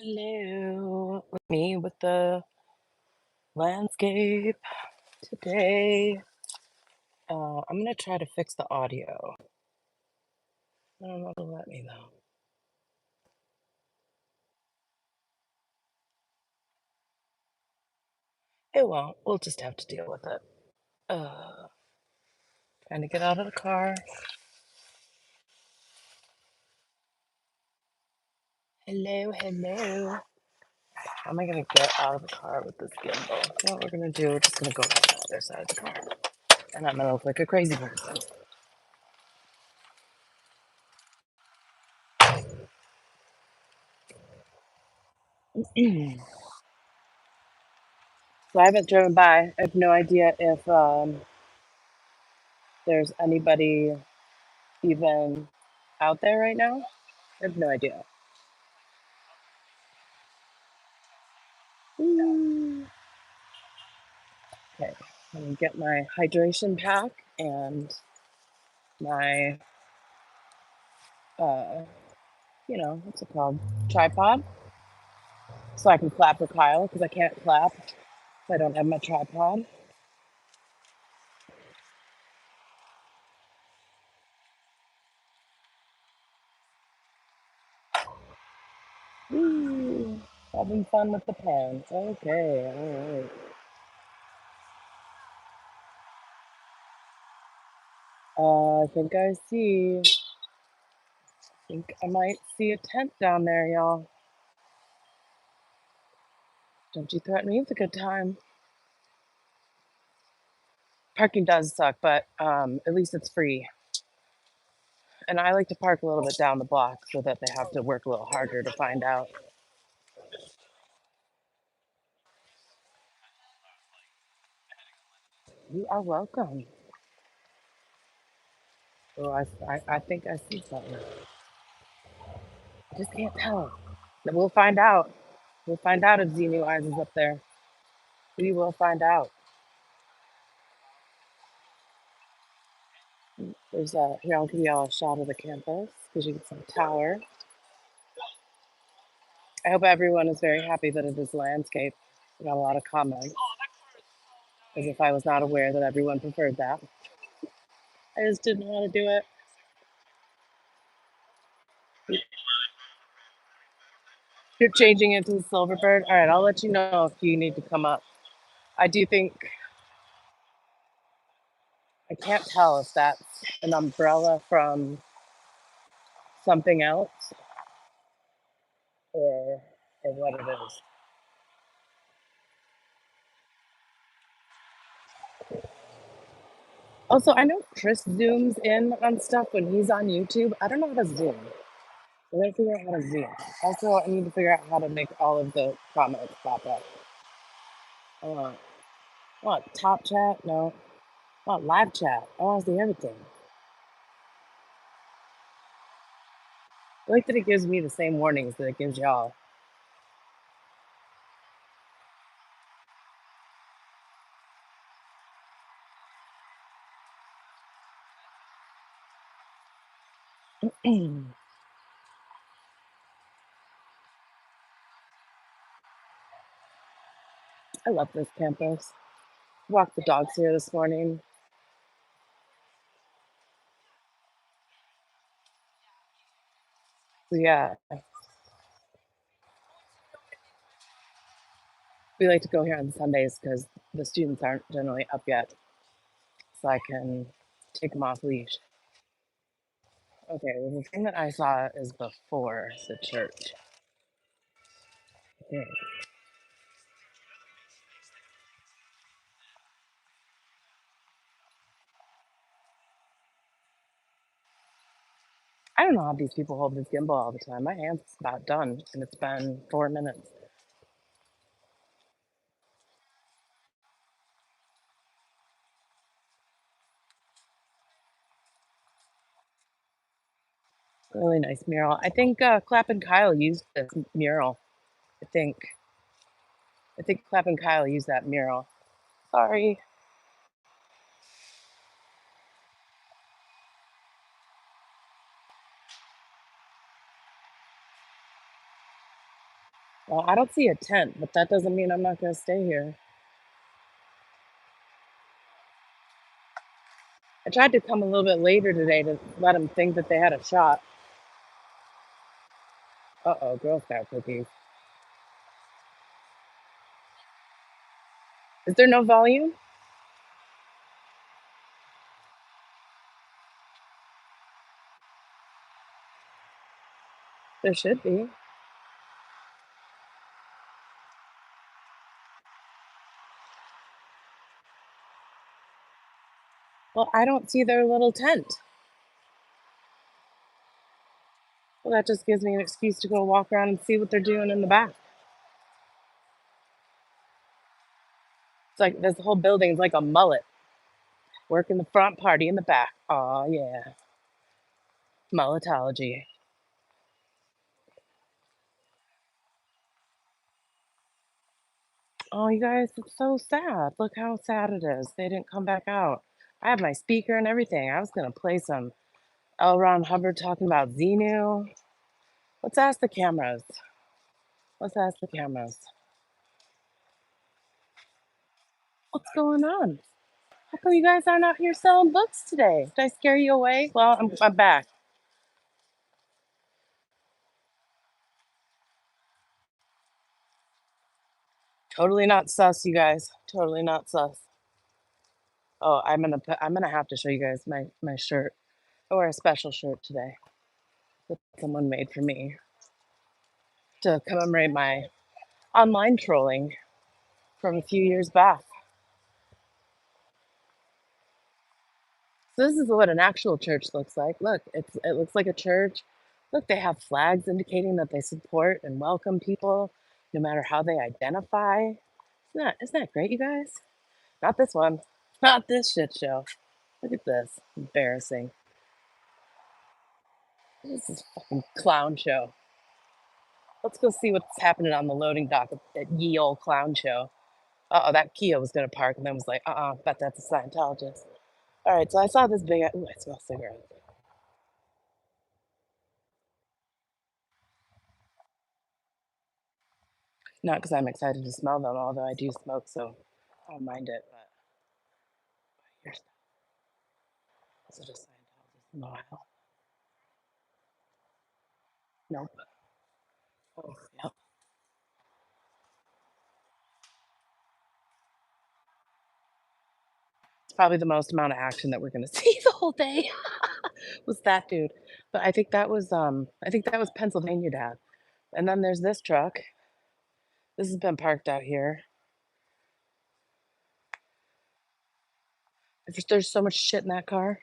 Hello, me with the landscape today. I'm gonna try to fix the audio. I don't know if it'll let me though. It won't. We'll just have to deal with it. Uh, Trying to get out of the car. Hello, hello. How am I gonna get out of the car with this gimbal? What we're gonna do, we're just gonna go around the other side of the car. And I'm gonna look like a crazy person. So I haven't driven by. I have no idea if there's anybody even out there right now. I have no idea. Mm. Okay, let me get my hydration pack and my, uh, what's it called? Tripod, so I can clap for Kyle because I can't clap if I don't have my tripod. Ooh, having fun with the pens. Okay, all right. I think I might see a tent down there, y'all. Don't you threaten me with a good time. Parking does suck, but at least it's free. And I like to park a little bit down the block so that they have to work a little harder to find out. You are welcome. Oh, I think I see something. I just can't tell. But we'll find out. We'll find out if Xenu Eyes is up there. We will find out. Here, I'll give you all a shot of the campus because you can see the tower. I hope everyone is very happy that it is landscape. I got a lot of comments, as if I was not aware that everyone preferred that. I just didn't want to do it. You're changing it to the Silverbird? All right, I'll let you know if you need to come up. I do think, I can't tell if that's an umbrella from something else or what it is. Also, I know Chris zooms in on stuff when he's on YouTube. I don't know how to zoom. I gotta figure out how to zoom. Also, I need to figure out how to make all of the comments pop up. Uh, what, top chat? No. What, live chat? I want to see everything. I like that it gives me the same warnings that it gives y'all. I love this campus. Walked the dogs here this morning. Yeah, we like to go here on Sundays because the students aren't generally up yet, so I can take them off leash. Okay, well, the thing that I saw is before the church. Okay. I don't know how these people hold this gimbal all the time. My hand's about done, and it's been 4 minutes. Really nice mural. I think Clap and Kyle used this mural. I think I think Clap and Kyle used that mural. Sorry. Well, I don't see a tent, but that doesn't mean I'm not going to stay here. I tried to come a little bit later today to let them think that they had a shot. Uh-oh, Girl Scout cookies. Is there no volume? There should be. Well, I don't see their little tent. Well, that just gives me an excuse to go walk around and see what they're doing in the back. It's like this whole building is like a mullet. Work in the front, party in the back. Oh yeah, mulletology. Oh, you guys, it's so sad. Look how sad it is. They didn't come back out. I have my speaker and everything. I was gonna play some L. Ron Hubbard talking about Xenu. Let's ask the cameras. Let's ask the cameras. What's going on? How come you guys aren't out here selling books today? Did I scare you away? Well, I'm back. Totally not sus, you guys. Totally not sus. Oh, I'm gonna have to show you guys my shirt. I wear a special shirt today that someone made for me to commemorate my online trolling from a few years back. So this is what an actual church looks like. Look, it looks like a church. Look, they have flags indicating that they support and welcome people, no matter how they identify. Isn't that great, you guys? Not this one. Not this shit show. Look at this. Embarrassing. This is a fucking clown show. Let's go see what's happening on the loading dock at ye old clown show. Uh-oh, that Kia was gonna park and then was like, bet that's a Scientologist. All right, so I saw this big, ooh, I smell cigarettes. Not because I'm excited to smell them, although I do smoke, so I don't mind it. But here's, is it a Scientologist? No, nope. Oh, yep. It's probably the most amount of action that we're gonna see the whole day was that dude. But I think that was Pennsylvania Dad. And then there's this truck. This has been parked out here. There's so much shit in that car.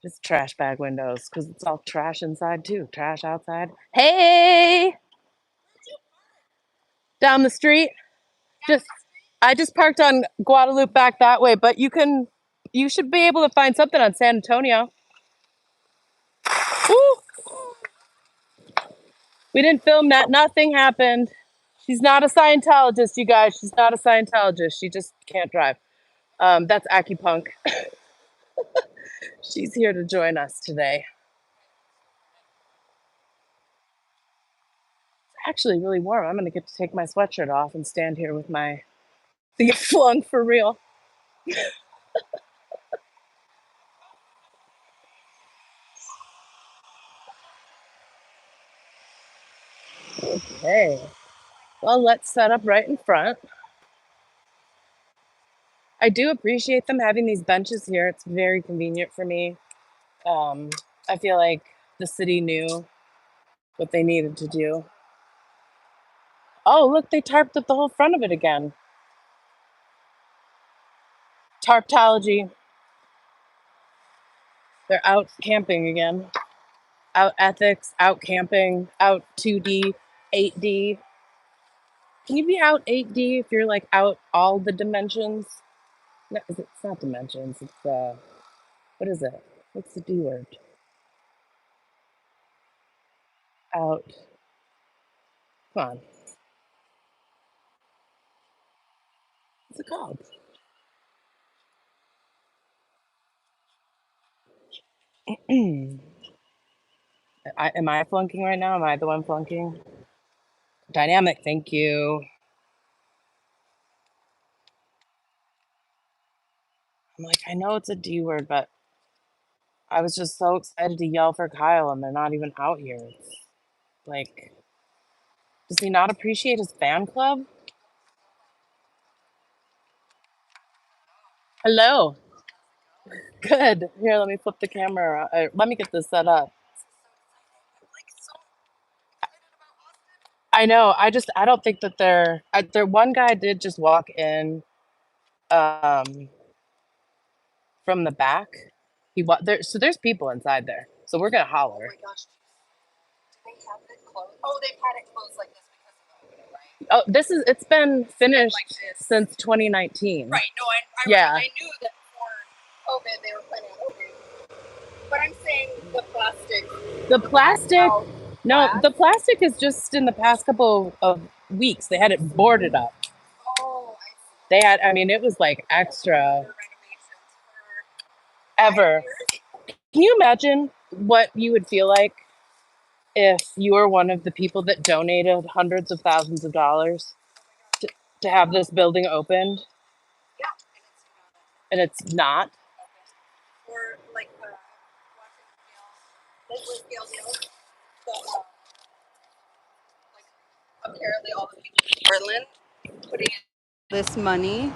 It's trash bag windows because it's all trash inside too. Trash outside. Hey, down the street. Just I just parked on Guadalupe back that way, but you should be able to find something on San Antonio. Woo! We didn't film that. Nothing happened. She's not a Scientologist, you guys. She's not a Scientologist. She just can't drive. That's Acupunk. She's here to join us today. It's actually really warm. I'm gonna get to take my sweatshirt off and stand here with my to get flung for real. Okay. Well, let's set up right in front. I do appreciate them having these benches here. It's very convenient for me. Um, I feel like the city knew what they needed to do. Oh, look, they tarped up the whole front of it again. Tarptology. They're out camping again. Out ethics, out camping, out 2D, 8D. Can you be out 8D if you're like out all the dimensions? No, it's not dimensions. It's what is it? What's the D word? Out. Come on. What's it called? Am I flunking right now? Am I the one flunking? Dynamic, thank you. I'm like, I know it's a D word, but I was just so excited to yell for Kyle, and they're not even out here. It's like, does he not appreciate his fan club? Hello. Good. Here, let me flip the camera. Let me get this set up. I know. I don't think that there. One guy did just walk in, um, from the back. There. So there's people inside there. So we're gonna holler. Oh, it's been finished since 2019. Right. No, Yeah. I knew that before COVID they were planning on opening. But I'm saying the plastic. The plastic. No, glass? the plastic is just in the past couple of weeks. They had it boarded up. Oh, I see. They had. I mean, it was like extra. Renovations for Ever. 5 years. Can you imagine what you would feel like if you were one of the people that donated hundreds of thousands of dollars to have this building opened Yeah, and it's not? or like scale deals. So, like apparently all the people in Portland putting in this money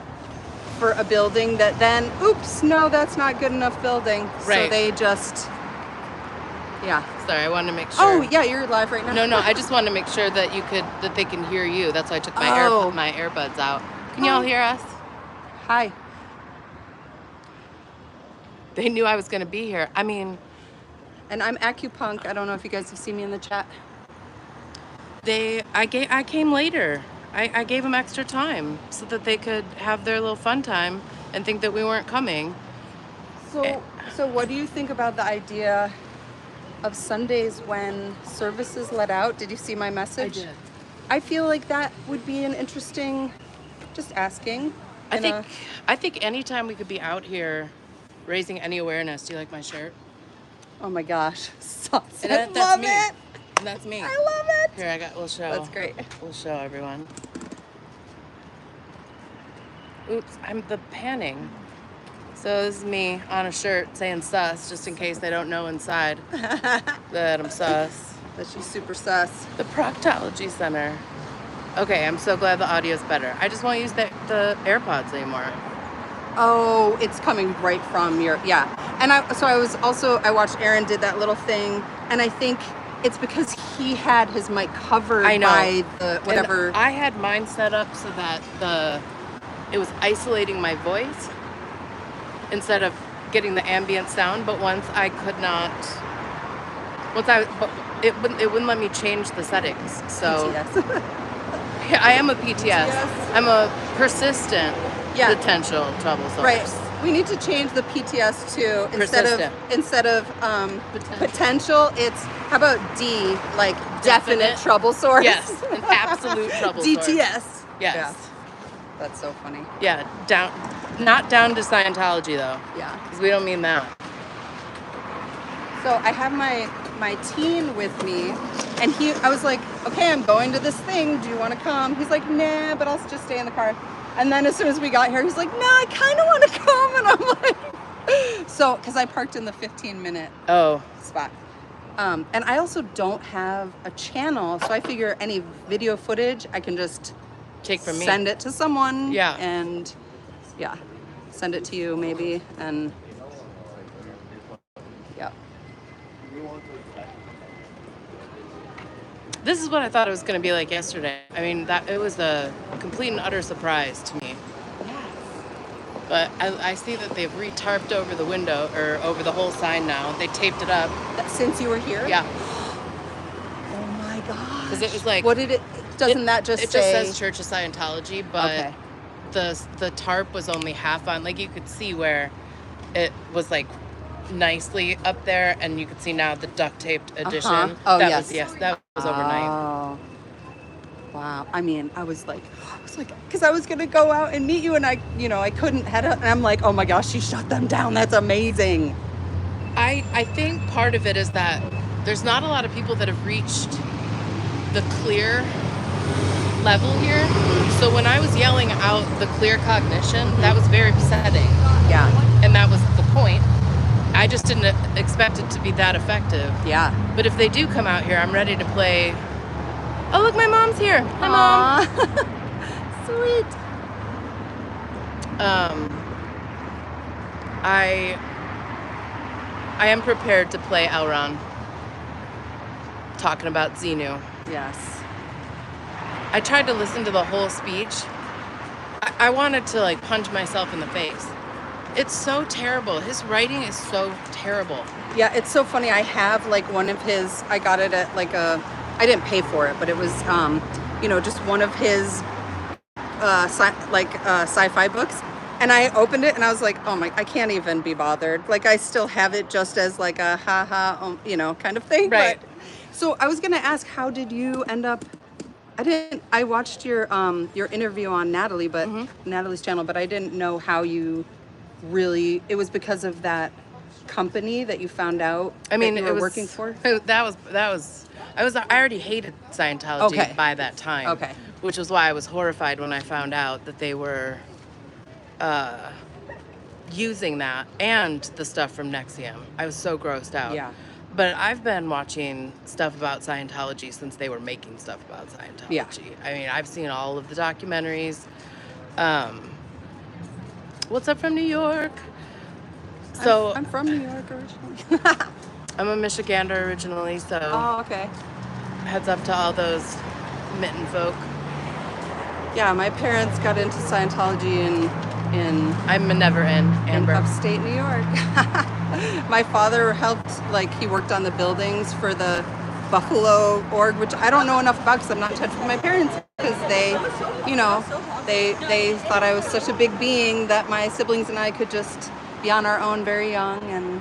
for a building that then, oops, no, that's not good enough building. So Right. they just, yeah. Sorry, I wanted to make Oh, sure. yeah, you're live right now. No, I just wanted to make sure that they can hear you. That's why I took my Oh. my earbuds out. Can y'all hear us? Hi. They knew I was going to be here. I mean, And I'm Acupunk. I don't know if you guys have seen me in the chat. I came later. I gave them extra time so that they could have their little fun time and think that we weren't coming. So what do you think about the idea of Sundays when services let out? Did you see my message? I did. I feel like that would be an interesting, just asking. I think anytime we could be out here raising any awareness. Do you like my shirt? Oh my gosh. Sauce. And I that's love me. it. And that's me. I love it. Here, we'll show. That's great. We'll show everyone. Oops, I'm the panning. So this is me on a shirt saying sus, just in case they don't know inside that I'm sus. That she's super sus. The Proctology Center. Okay, I'm so glad the audio's better. I just won't use the AirPods anymore. Oh, it's coming right from your, yeah. And I watched Aaron did that little thing, and I think it's because he had his mic covered by the whatever. And I had mine set up so that it was isolating my voice instead of getting the ambient sound. But it wouldn't let me change the settings. So PTS. yeah, I am a PTS. I'm a persistent potential trouble source. Right. We need to change the PTS to instead of potential. It's how about D, like definite trouble source. Yes, an absolute trouble source. DTS. Yes. Yeah. That's so funny. Yeah, not down to Scientology though. Yeah. Because we don't mean that. So I have my teen with me, and I was like, okay, I'm going to this thing. Do you want to come? He's like, nah, but I'll just stay in the car. And then as soon as we got here, he's like, no, I kind of want to come. And I'm like, so, because I parked in the 15-minute spot. And I also don't have a channel, so I figure any video footage I can just take from me, send it to someone. Yeah. And yeah, send it to you maybe. And yeah. This is what I thought it was going to be like yesterday. I mean, it was a complete and utter surprise to me. But I see that they've re-tarped over the window, or over the whole sign now. They taped it up. Since you were here? Yeah. Oh my gosh. Because it was like... What did it... Doesn't that just say... It just says Church of Scientology, but the tarp was only half on. Like, you could see where it was, like, nicely up there, and you could see now the duct taped edition. Oh, that was overnight. Oh, wow. I mean, I was like, because I was gonna go out and meet you, and I couldn't head up, and I'm like, oh my gosh, she shut them down. That's amazing. I think part of it is that there's not a lot of people that have reached the clear level here. So when I was yelling out the clear cognition, that was very upsetting. Yeah. And that was the point. I just didn't expect it to be that effective. Yeah. But if they do come out here, I'm ready to play. Oh, look, my mom's here. Hi, Mom. Sweet. I am prepared to play Elron talking about Xenu. Yes. I tried to listen to the whole speech. I wanted to like punch myself in the face. It's so terrible. His writing is so terrible. Yeah, it's so funny. I have like one of his, I got it at like I didn't pay for it, but it was, just one of his sci-fi books. And I opened it and I was like, oh my, I can't even be bothered. Like I still have it just as like a haha, kind of thing. Right. But, so I was going to ask, how did you end up, I watched your interview on Natalie, but Natalie's channel, but I didn't know how you really, it was because of that company that you found out I mean, that you it were was working for? I already hated Scientology by that time. Okay. Which was why I was horrified when I found out that they were using that and the stuff from Nexium. I was so grossed out. Yeah. But I've been watching stuff about Scientology since they were making stuff about Scientology. Yeah. I mean, I've seen all of the documentaries. What's Up from New York? So I'm from New York originally. I'm a Michigander originally, so Oh, okay. heads up to all those mitten folk. Yeah, my parents got into Scientology in I'm never in, Amber. upstate New York. My father helped, he worked on the buildings for the Buffalo org, which I don't know enough about because I'm not in touch with my parents because they thought I was such a big being that my siblings and I could just be on our own very young. And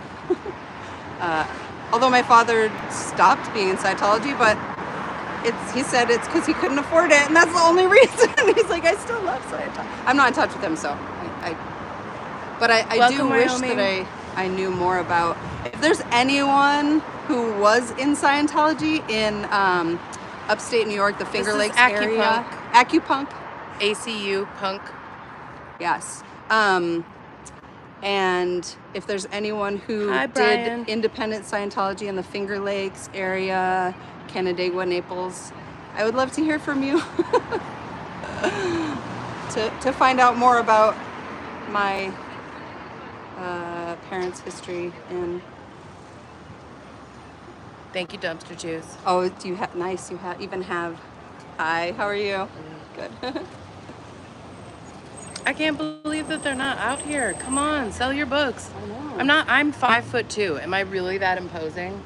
although my father stopped being in Scientology, but he said it's because he couldn't afford it, and that's the only reason. He's like, I still love Scientology. I'm not in touch with him, so I do wish that I knew more about. If there's anyone who was in Scientology in upstate New York, the Finger Lakes area, Acupunk, ACU punk. yes. And if there's anyone who Brian. did independent Scientology in the Finger Lakes area, Canandaigua, Naples, I would love to hear from you to find out more about my parents' history. And Thank you, Dumpster Juice. oh, do you have nice? You even have. Hi, how are you? Good. I can't believe that they're not out here. Come on, sell your books. I know. I'm 5'2". Am I really that imposing?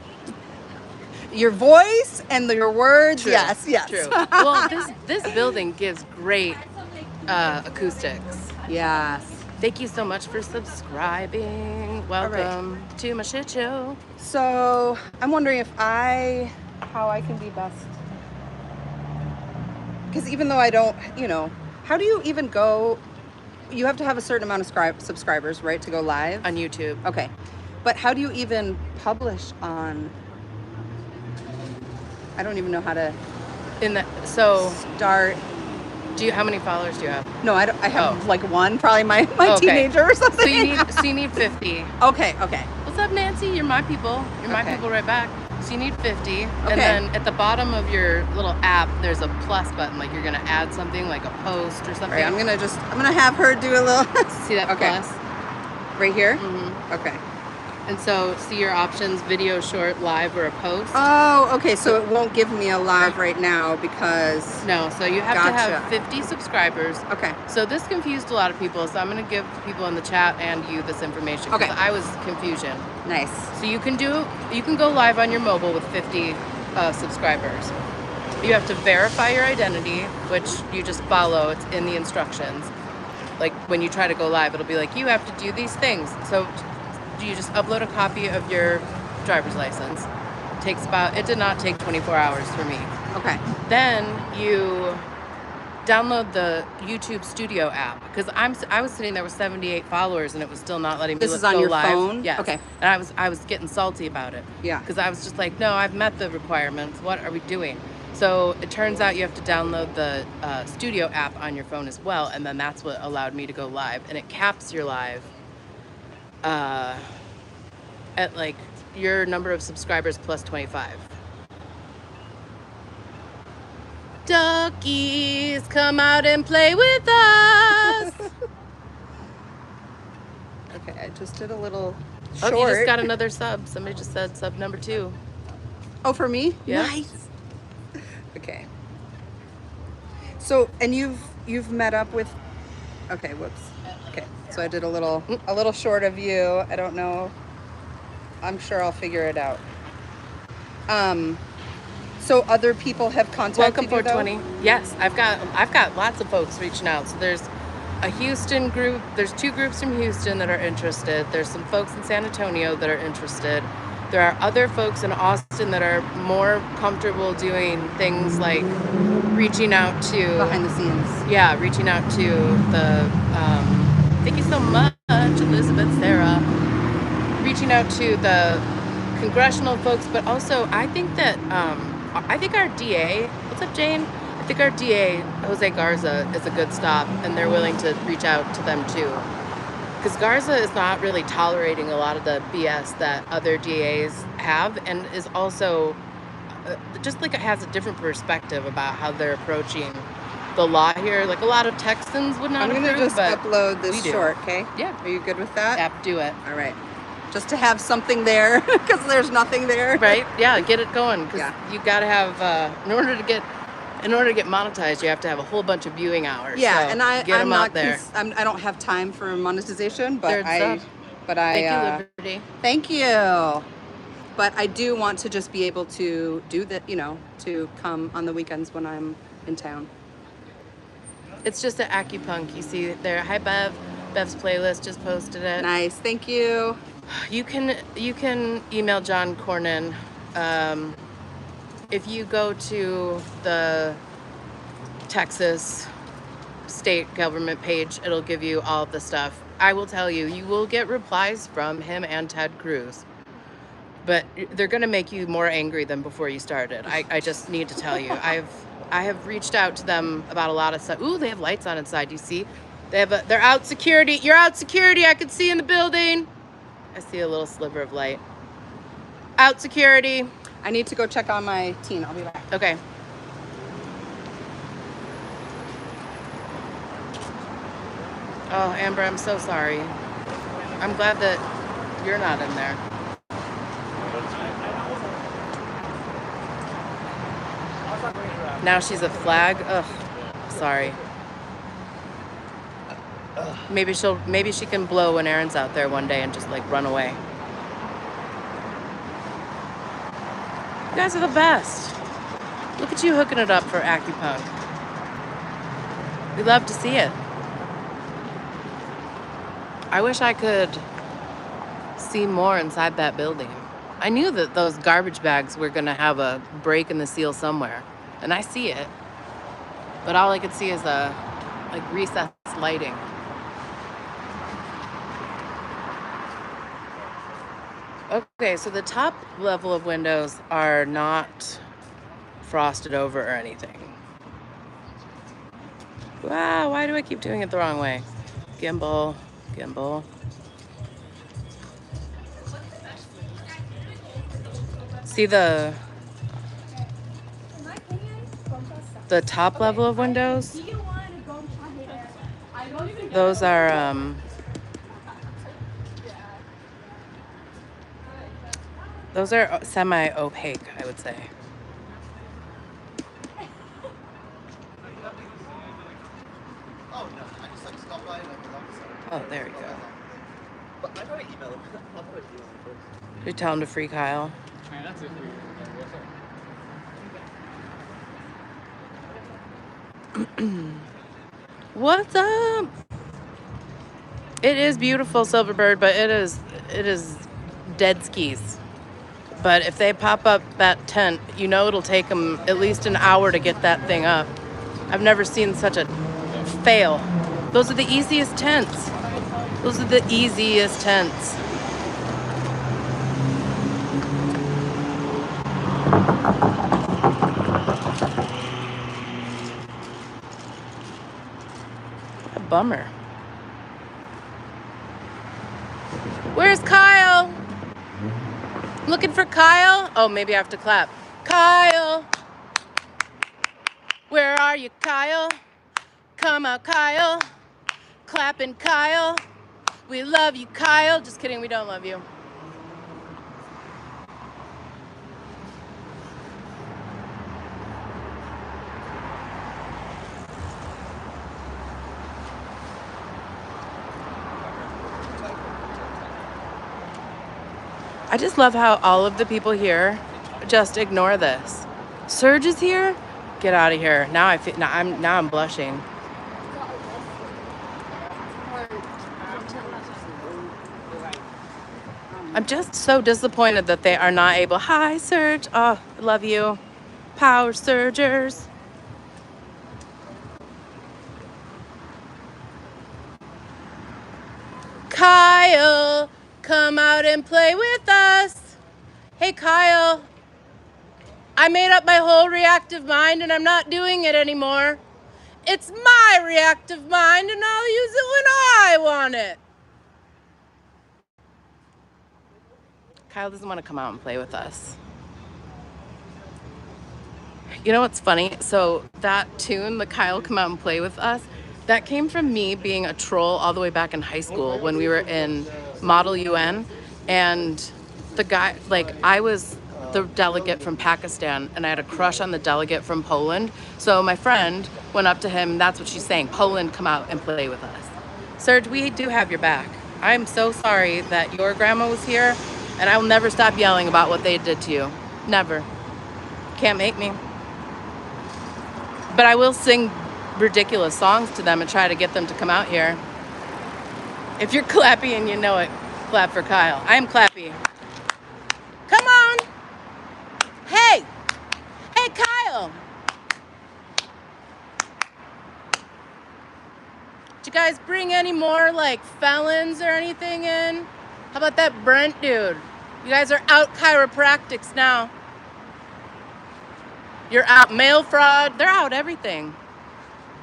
Your voice and your words, True. yes. True. Well, this building gives great acoustics. Yes. Thank you so much for subscribing. Welcome to my shit show. So I'm wondering how I can be best. Because even though I don't, how do you even go? You have to have a certain amount of subscribers, right, to go live? On YouTube. Okay. But how do you even publish on? I don't even know how to start. How many followers do you have? No, I have like one, probably my teenager or something. So you need 50. Okay. What's up, Nancy? You're my people. You're my people right back. So you need 50. Okay. And then at the bottom of your little app, there's a plus button. Like you're gonna add something, like a post or something. Right, I'm gonna have her do a little. See that plus? Right here? Mm-hmm. Okay. And so see your options: video, short, live, or a post. Oh, okay. So it won't give me a live right now because. No. So you have to have 50 subscribers. Okay. So this confused a lot of people. So I'm gonna give people in the chat and you this information. Okay. I was confusion. Nice. So you can go live on your mobile with 50 subscribers. You have to verify your identity, which you just follow. It's in the instructions. Like when you try to go live, it'll be like, you have to do these things. So you just upload a copy of your driver's license. It did not take 24 hours for me. Okay. Then you download the YouTube Studio app, because I was sitting there with 78 followers and it was still not letting me This is on go your live. phone? Yes. Okay. And I was getting salty about it. Yeah. Because I was just like, no, I've met the requirements. What are we doing? So it turns out you have to download the Studio app on your phone as well, and then that's what allowed me to go live. And it caps your live at like your number of subscribers plus 25. Duckies, come out and play with us. Okay, I just did a little short. Oh, you just got another sub. Somebody just said sub number 2. Oh, for me? Yeah. Nice. Okay. So, and you've met up with. Okay, whoops. Okay, so I did a little short of you. I don't know. I'm sure I'll figure it out. So other people have contacted Welcome you, though? 420. Yes, I've got lots of folks reaching out. So there's a Houston group. There's 2 groups from Houston that are interested. There's some folks in San Antonio that are interested. There are other folks in Austin that are more comfortable doing things like reaching out to Behind the scenes. Yeah, reaching out to the thank you so much, Elizabeth, Sarah. Reaching out to the congressional folks, but also I think our DA, what's up, Jane? I think our DA, Jose Garza, is a good stop, and they're willing to reach out to them too. Because Garza is not really tolerating a lot of the BS that other DAs have, and is also just like has a different perspective about how they're approaching the law here. Like a lot of Texans would not I'm going to just upload this short, okay? Yeah. Are you good with that? Yep, do it. All right. Just to have something there, because there's nothing there. Right? Yeah, get it going. Because you got to have, in order to get monetized, you have to have a whole bunch of viewing hours. Yeah, so and I'm not there. I don't have time for monetization, but thank you, Liberty. Thank you. But I do want to just be able to do that, to come on the weekends when I'm in town. It's just an Acupunk. You see there. Hi, Bev. Bev's playlist just posted it. Nice. Thank you. You can email John Cornyn. If you go to the Texas state government page, it'll give you all of the stuff. I will tell you, you will get replies from him and Ted Cruz, but they're going to make you more angry than before you started. I just need to tell you, I have reached out to them about a lot of stuff. Ooh, they have lights on inside. You see, they're out security. You're out security. I can see in the building. I see a little sliver of light. Out security. I need to go check on my teen. I'll be back. Okay. Oh, Amber, I'm so sorry. I'm glad that you're not in there. Now she's a flag. Ugh, sorry. Maybe she can blow when Aaron's out there one day and just like run away. You guys are the best. Look at you hooking it up for Acupunk. We love to see it. I wish I could see more inside that building. I knew that those garbage bags were gonna have a break in the seal somewhere, and I see it. But all I could see is recessed lighting. Okay, so the top level of windows are not frosted over or anything. Wow, why do I keep doing it the wrong way? Gimbal. See the top level of windows? Those are semi-opaque, I would say. Oh, there we go. You tell him to free Kyle. What's up? It is beautiful, Silverbird, but it is dead skis. But if they pop up that tent, it'll take them at least an hour to get that thing up. I've never seen such a fail. Those are the easiest tents. Those are the easiest tents. A bummer. Where's Kyle? Looking for Kyle? Oh, maybe I have to clap. Kyle! Where are you, Kyle? Come out, Kyle. Clapping, Kyle. We love you, Kyle. Just kidding, we don't love you. I just love how all of the people here just ignore this. Serge is here? Get out of here. Now I'm blushing. I'm just so disappointed that they are not able. Hi, Serge. Oh, I love you. Power Surgers. Kyle, come out and play with us. Hey, Kyle. I made up my whole reactive mind and I'm not doing it anymore. It's my reactive mind and I'll use it when I want it. Kyle doesn't want to come out and play with us. You know what's funny? So that tune, the Kyle come out and play with us, that came from me being a troll all the way back in high school when we were in Model UN. And the guy, like, I was the delegate from Pakistan and I had a crush on the delegate from Poland. So my friend went up to him, and that's what she's saying, Poland, come out and play with us. Serge, we do have your back. I'm so sorry that your grandma was here, and I will never stop yelling about what they did to you. Never. Can't make me. But I will sing ridiculous songs to them and try to get them to come out here. If you're clappy and you know it, clap for Kyle. I am clappy. Come on. Hey. Hey, Kyle. Did you guys bring any more, like, felons or anything in? How about that Brent dude? You guys are out chiropractics now. You're out mail fraud. They're out everything.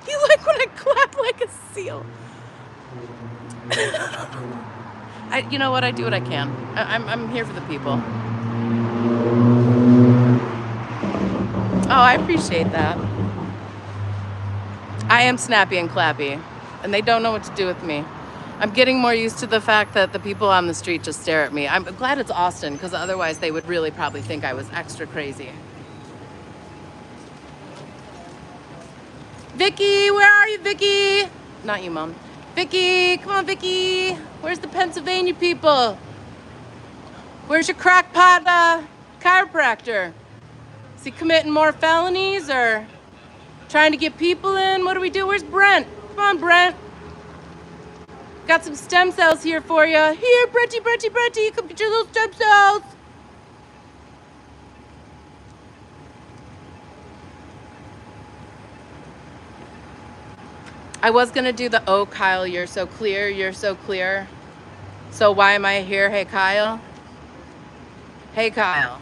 You like when I clap like a seal. You know what? I do what I can. I'm here for the people. Oh, I appreciate that. I am snappy and clappy, and they don't know what to do with me. I'm getting more used to the fact that the people on the street just stare at me. I'm glad it's Austin, because otherwise they would really probably think I was extra crazy. Vicky, where are you, Vicky? Not you, Mom. Vicky, come on, Vicky. Where's the Pennsylvania people? Where's your crackpot chiropractor? Is he committing more felonies or trying to get people in? What do we do? Where's Brent? Come on, Brent. Got some stem cells here for you. Here, Brenty, Brenty, Brenty. Come get your little stem cells. I was gonna do the, oh, Kyle, you're so clear, you're so clear. So why am I here? Hey, Kyle. Hey, Kyle.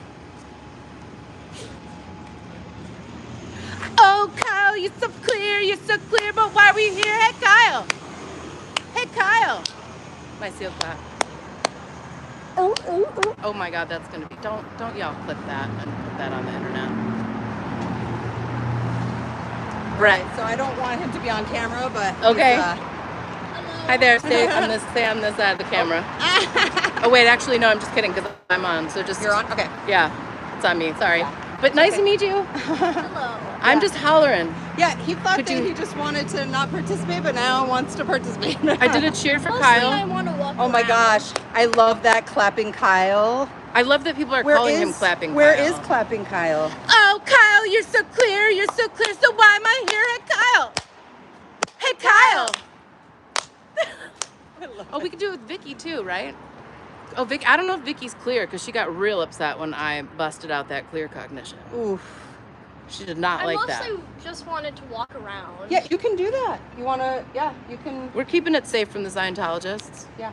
Oh, Kyle, you're so clear, but why are we here? Hey, Kyle. Hey, Kyle. My seal clap. Oh my God, that's gonna be, don't y'all clip that and put that on the internet. Brett. So I don't want him to be on camera, but okay. Hi there. Stay on this side of the camera. Oh wait, actually no, I'm just kidding because I'm on. So just you're on. Okay. Yeah, it's on me. Sorry, but nice to meet you. Hello. I'm just hollering. Yeah, he thought he just wanted to not participate, but now wants to participate. I did a cheer for Mostly Kyle. I want to walk Oh my around. gosh, I love that clapping Kyle. I love that people are calling him clapping Kyle. Where is clapping Kyle? Oh, Kyle, you're so clear, so why am I here? Hey, Kyle. Hey, Kyle. Oh, we could do it with Vicky too, right? Oh, Vicky, I don't know if Vicky's clear because she got real upset when I busted out that clear cognition. Oof. She did not like that. I mostly just wanted to walk around. Yeah, you can do that. You want to, yeah, you can. We're keeping it safe from the Scientologists. Yeah.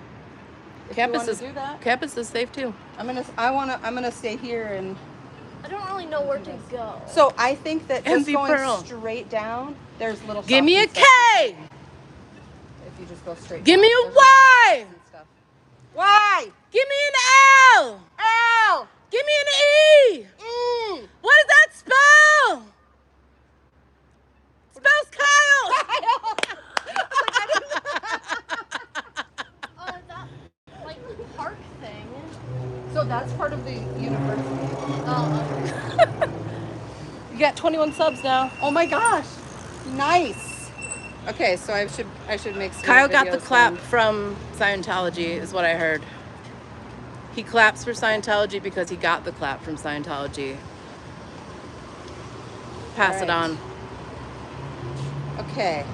If Campus you want is to do that. Campus is safe too. I'm gonna stay here and. I don't really know where to go. So I think that just Envy going Pearl. straight down, there's little. Give me a shops K. and stuff. If you just go straight. Give down, me a there's little Y. shops and stuff. Y. Give me an L. L. Give me an E. E. What does that spell? Spells Kyle. That like park thing. So that's part of the university. Oh. You got 21 subs now. Oh my gosh. Nice. Okay, so I should make some Kyle got the videos clap then. from Scientology, is what I heard. He claps for Scientology because he got the clap from Scientology. Pass it on. Okay.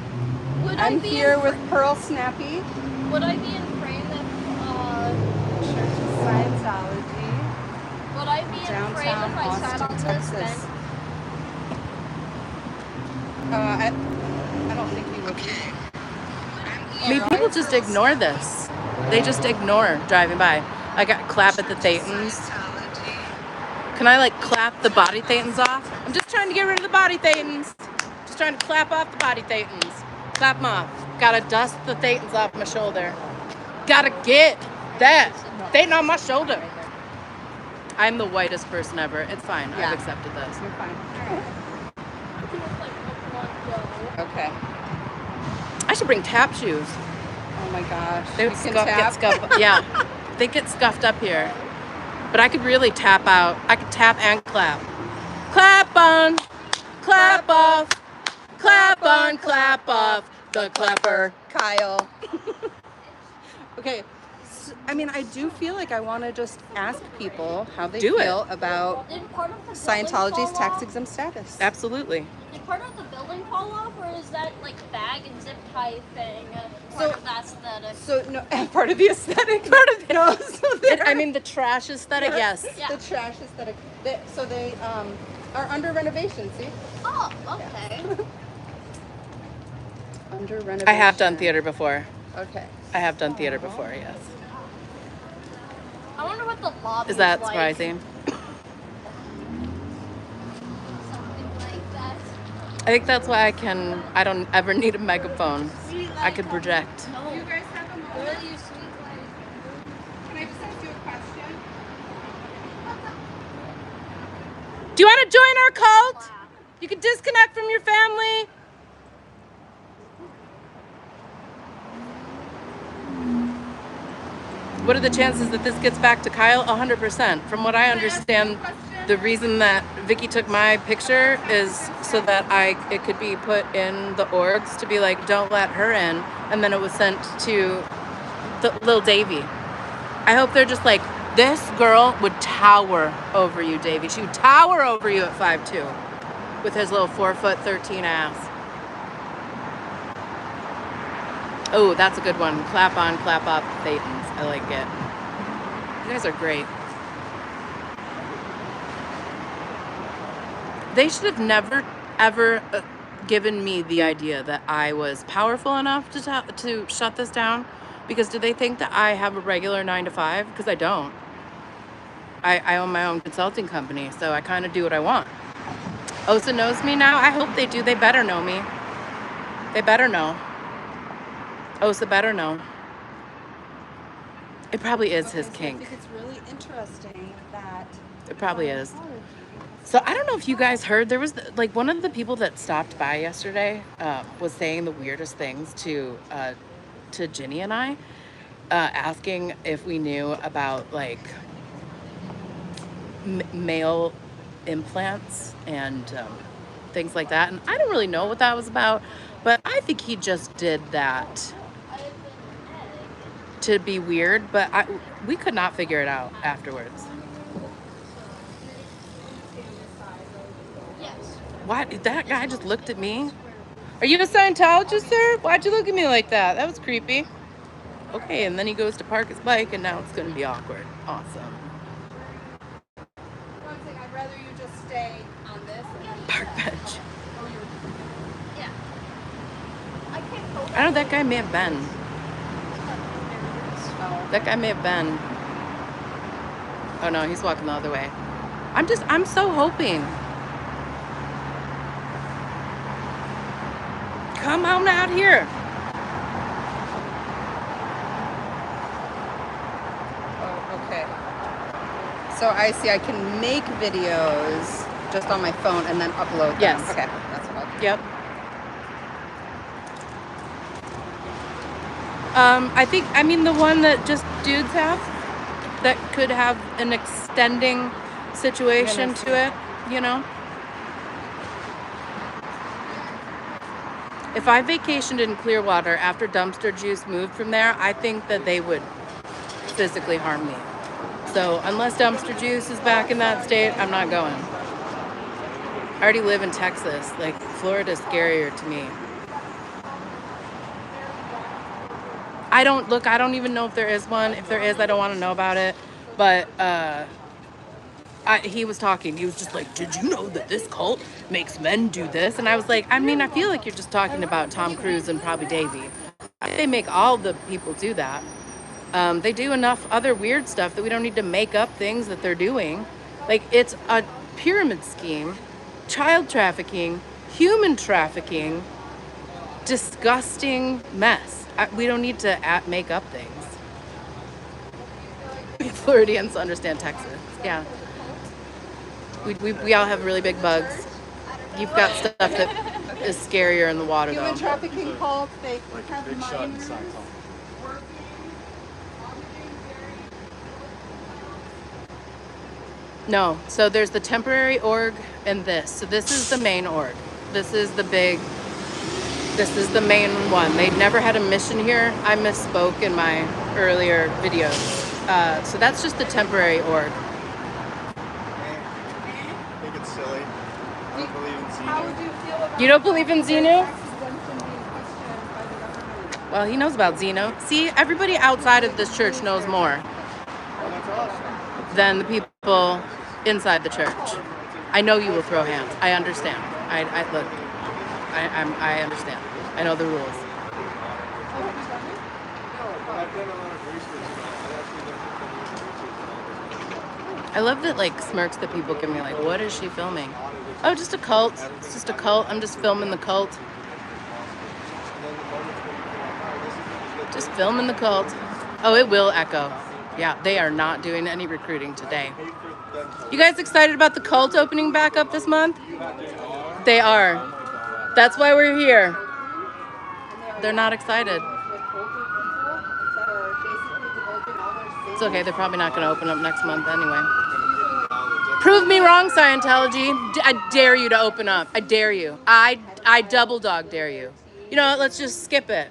Would I'm I be here with Pearl Snappy. Would I be in frame if Church of Scientology. would I be in frame Downtown if I sat on Austin, this Texas. bench? I don't think you would. I mean, people just ignore this. They just ignore driving by. I got clap at the Thetans. Can I like clap the body Thetans off? I'm just trying to get rid of the body Thetans. Just trying to clap off the body Thetans. Clap them off. Gotta dust the Thetans off my shoulder. Gotta get that Thetan on my shoulder. I'm the whitest person ever. It's fine. Yeah. I've accepted this. You're fine. You can just, like, one go. Okay. I should bring tap shoes. Oh my gosh. They You would can get tap? scuffed. Yeah, they get scuffed up here. But I could really tap out. I could tap and clap. Clap on, clap off, clap on, clap off. The clapper. Kyle. Okay. So, I mean, I do feel like I want to just ask people how they Do it. feel about Did part of the building Scientology's fall tax off? exempt status. Absolutely. Did part of the building fall off, or is that like bag and zip tie thing part of the aesthetic? So no, part of the aesthetic. Part of no. So I mean, the trash aesthetic, yes. Yeah. The trash aesthetic. So they are under renovation. See. Oh, okay. Under renovation. I have done theater before. Okay. I have done theater before, yes. I wonder what the lobby Is that like. surprising? Something like that. I think that's why I don't ever need a megaphone. I could project. No. You guys have a Where moment? do you sweet like? Can I just ask you a question? Do you want to join our cult? You can disconnect from your family. What are the chances that this gets back to Kyle? 100%. From what I understand, the reason that Vicky took my picture is so that it could be put in the orgs to be like, don't let her in. And then it was sent to Lil Davy. I hope they're just like, this girl would tower over you, Davy. She would tower over you at 5'2", with his little 4'13" ass. Oh, that's a good one. Clap on, clap up, Thetans. I like it. You guys are great. They should have never, ever given me the idea that I was powerful enough to shut this down. Because do they think that I have a regular 9 to 5? Because I don't. I own my own consulting company, so I kind of do what I want. Osa knows me now. I hope they do. They better know me. They better know. Osa better know. It probably is his kink. I think it's really interesting that. It probably is. So I don't know if you guys heard, there was like one of the people that stopped by yesterday was saying the weirdest things to Ginny and I, asking if we knew about like male implants and things like that. And I don't really know what that was about, but I think he just did that to be weird, but we could not figure it out afterwards. Yes. Why? That guy just looked at me. Are you a Scientologist, sir? Why'd you look at me like that? That was creepy. Okay, and then he goes to park his bike, and now it's going to be awkward. Awesome. I'd rather you just stay on this. Park back. I know that guy may have been. That guy may have been. Oh no, he's walking the other way. I'm so hoping. Come on out here. Oh, okay. So I see I can make videos just on my phone and then upload them. Yes. Okay, that's what I'll do. Yep. I mean the one that just dudes have that could have an extending situation to it, you know? If I vacationed in Clearwater after Dumpster Juice moved from there, I think that they would physically harm me. So unless Dumpster Juice is back in that state, I'm not going. I already live in Texas. Like, Florida's scarier to me. I don't even know if there is one. If there is, I don't want to know about it. But he was talking. He was just like, did you know that this cult makes men do this? And I was like, I mean, I feel like you're just talking about Tom Cruise and probably Davey. They make all the people do that. They do enough other weird stuff that we don't need to make up things that they're doing. Like, it's a pyramid scheme, child trafficking, human trafficking, disgusting mess. We don't need to make up things. Floridians understand Texas. Yeah. We all have really big bugs. You've got stuff that is scarier in the water, though. Human trafficking cult, they have Big shot in minors. Scientology. No, so there's the temporary org and this. So this is the main org. This is the main one. They never had a mission here. I misspoke in my earlier videos. So that's just the temporary org. I think it's silly. I don't believe in How would Xenu. you feel about You don't believe in Xenu? tax exemption being questioned by the government? Well, he knows about Xenu. See, everybody outside of this church knows more Oh, that's awesome. than the people inside the church. I know you will throw hands. I understand. I understand. I know the rules. I've done a lot of research. I actually looked at the I love that, like, smirks that people give me, like, what is she filming? Oh, just a cult. It's just a cult. I'm just filming the cult. Just filming the cult. Oh, it will echo. Yeah, they are not doing any recruiting today. You guys excited about the cult opening back up this month? They are. That's why we're here. They're not excited. It's okay. They're probably not going to open up next month anyway. Prove me wrong, Scientology. I dare you to open up. I dare you. I double dog dare you. You know what? Let's just skip it.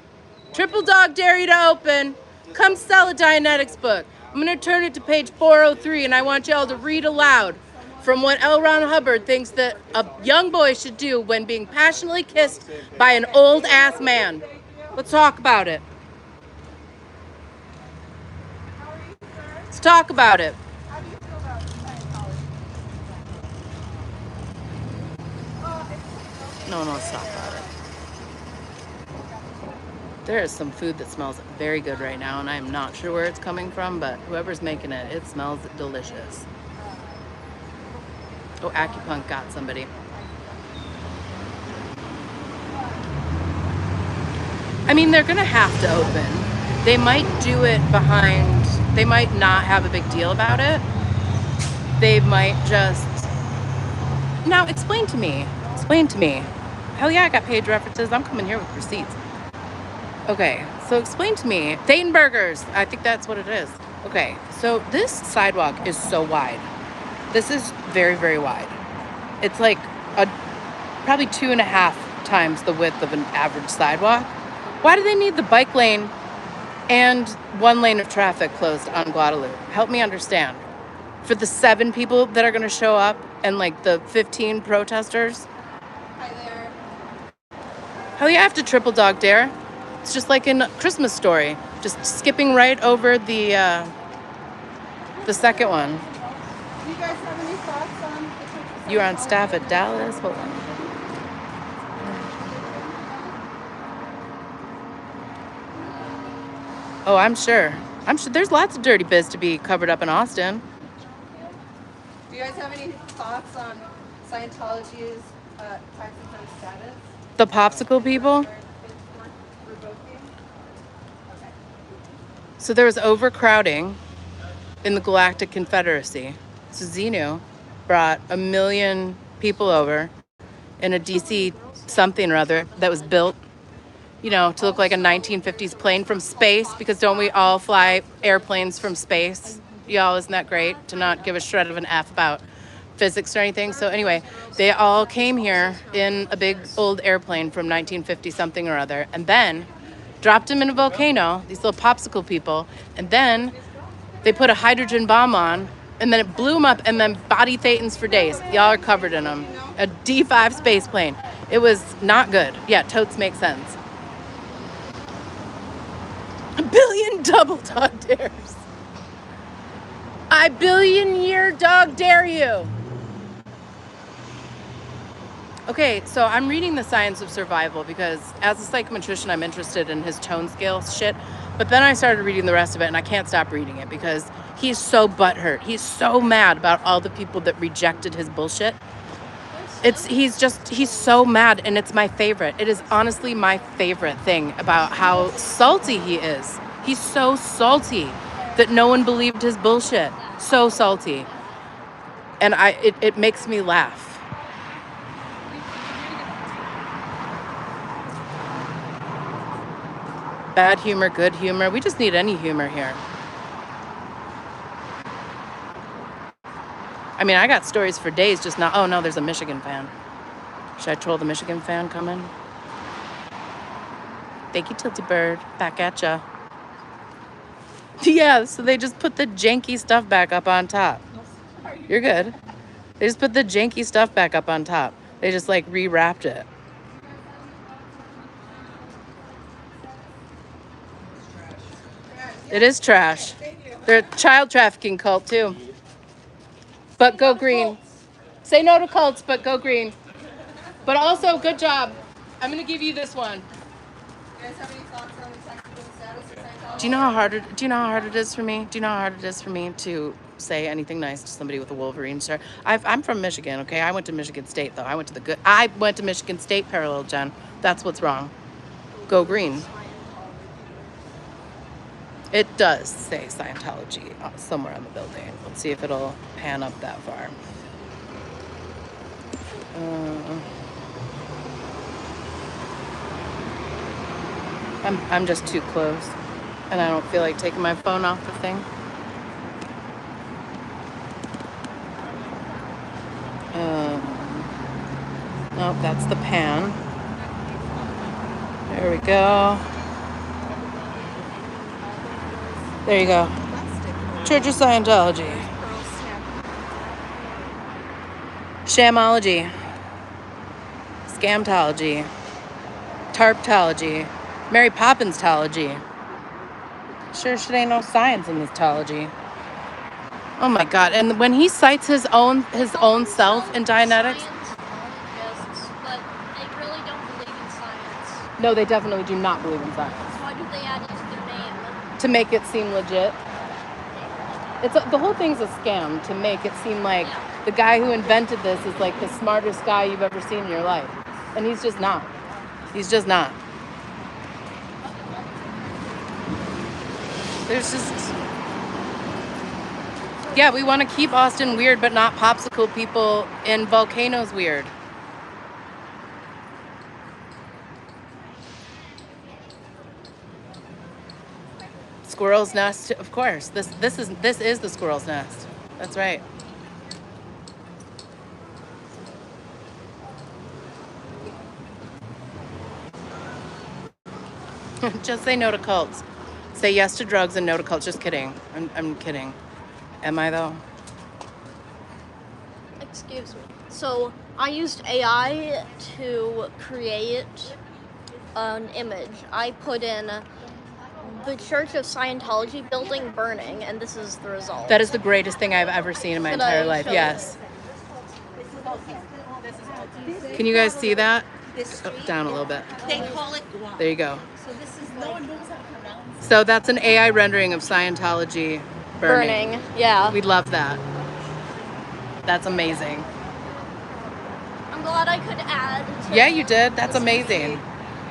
Triple dog dare you to open. Come sell a Dianetics book. I'm going to turn it to page 403, and I want y'all to read aloud from what L. Ron Hubbard thinks that a young boy should do when being passionately kissed by an old-ass man. Let's talk about it. Let's talk about it. How do you feel about Scientology? No, let's talk about it. There is some food that smells very good right now, and I'm not sure where it's coming from, but whoever's making it, it smells delicious. Oh, Acupunk got somebody. I mean, they're going to have to open. They might do it behind, they might not have a big deal about it. They might just... Now, explain to me. Explain to me. Hell yeah, I got page references. I'm coming here with receipts. Okay, so explain to me. Dayton Burgers. I think that's what it is. Okay, so this sidewalk is so wide. This is very, very wide. It's like probably 2.5 times the width of an average sidewalk. Why do they need the bike lane and 1 lane of traffic closed on Guadalupe? Help me understand. For the 7 people that are going to show up and like the 15 protesters? Hi there. Hell yeah, I have to triple dog dare. It's just like in Christmas Story, just skipping right over the second one. Do you guys have any thoughts on the Church of You were on staff at Dallas. Hold on. Oh, I'm sure. I'm sure there's lots of dirty biz to be covered up in Austin. Do you guys have any thoughts on Scientology's tax exempt status? The popsicle people. Revoking? Okay. So there was overcrowding in the Galactic Confederacy. So Xenu brought 1 million people over in a DC something or other that was built, you know, to look like a 1950s plane from space, because don't we all fly airplanes from space? Y'all, isn't that great to not give a shred of an F about physics or anything? So anyway, they all came here in a big old airplane from 1950 something or other, and then dropped them in a volcano, these little popsicle people, and then they put a hydrogen bomb on, and then it blew them up, and then body thetans for days. Y'all are covered in them. A D5 space plane. It was not good. Yeah, totes make sense. 1 billion double dog dares. I billion-year dog dare you. Okay, so I'm reading The Science of Survival because as a psychometrician, I'm interested in his tone scale shit. But then I started reading the rest of it, and I can't stop reading it because he's so butthurt. He's so mad about all the people that rejected his bullshit. He's so mad, and it's my favorite. It is honestly my favorite thing about how salty he is. He's so salty that no one believed his bullshit. So salty. And it makes me laugh. Bad humor, good humor. We just need any humor here. I mean, I got stories for days just now. Oh no, there's a Michigan fan. Should I troll the Michigan fan coming? Thank you, Tilty Bird. Back at ya. Yeah, so they just put the janky stuff back up on top. You're good. They just put the janky stuff back up on top. They just like rewrapped it. It is trash. They're a child trafficking cult too. But go green. Say no to cults, but go green. But also, good job. I'm gonna give you this one. You guys have any thoughts on the tax exempt status of Scientology? Do you know how hard it is for me? Do you know how hard it is for me to say anything nice to somebody with a Wolverine shirt? I'm from Michigan, okay? I went to Michigan State though. I went to Michigan State parallel, Jen. That's what's wrong. Go green. It does say Scientology somewhere on the building. Let's see if it'll pan up that far. I'm just too close, and I don't feel like taking my phone off the thing. Nope, that's the pan. There we go. There you go. Church of Scientology. Shamology. Scamtology. Tarptology. Mary Poppinstology. Sure shit ain't no science in this tology. Oh my god. And when he cites his own self in Dianetics. But they really don't believe in science. No, they definitely do not believe in science. Why do they add it to their name? To make it seem legit. The whole thing's a scam to make it seem like the guy who invented this is like the smartest guy you've ever seen in your life. And he's just not. He's just not. There's just... Yeah, we want to keep Austin weird, but not popsicle people in volcanoes weird. Squirrel's nest, of course. This is the squirrel's nest. That's right. Just say no to cults. Say yes to drugs and no to cults. Just kidding. I'm kidding. Am I though? Excuse me. So I used AI to create an image. I put in the Church of Scientology building burning, and this is the result. That is the greatest thing I've ever seen in my entire life. Yes. Can you guys see that? Oh, down a little bit. They call it guac. There you go. So this is no one knows how to pronounce So that's an AI rendering of Scientology burning. Yeah. We love that. That's amazing. I'm glad I could add to Yeah, you did. That's this amazing. community.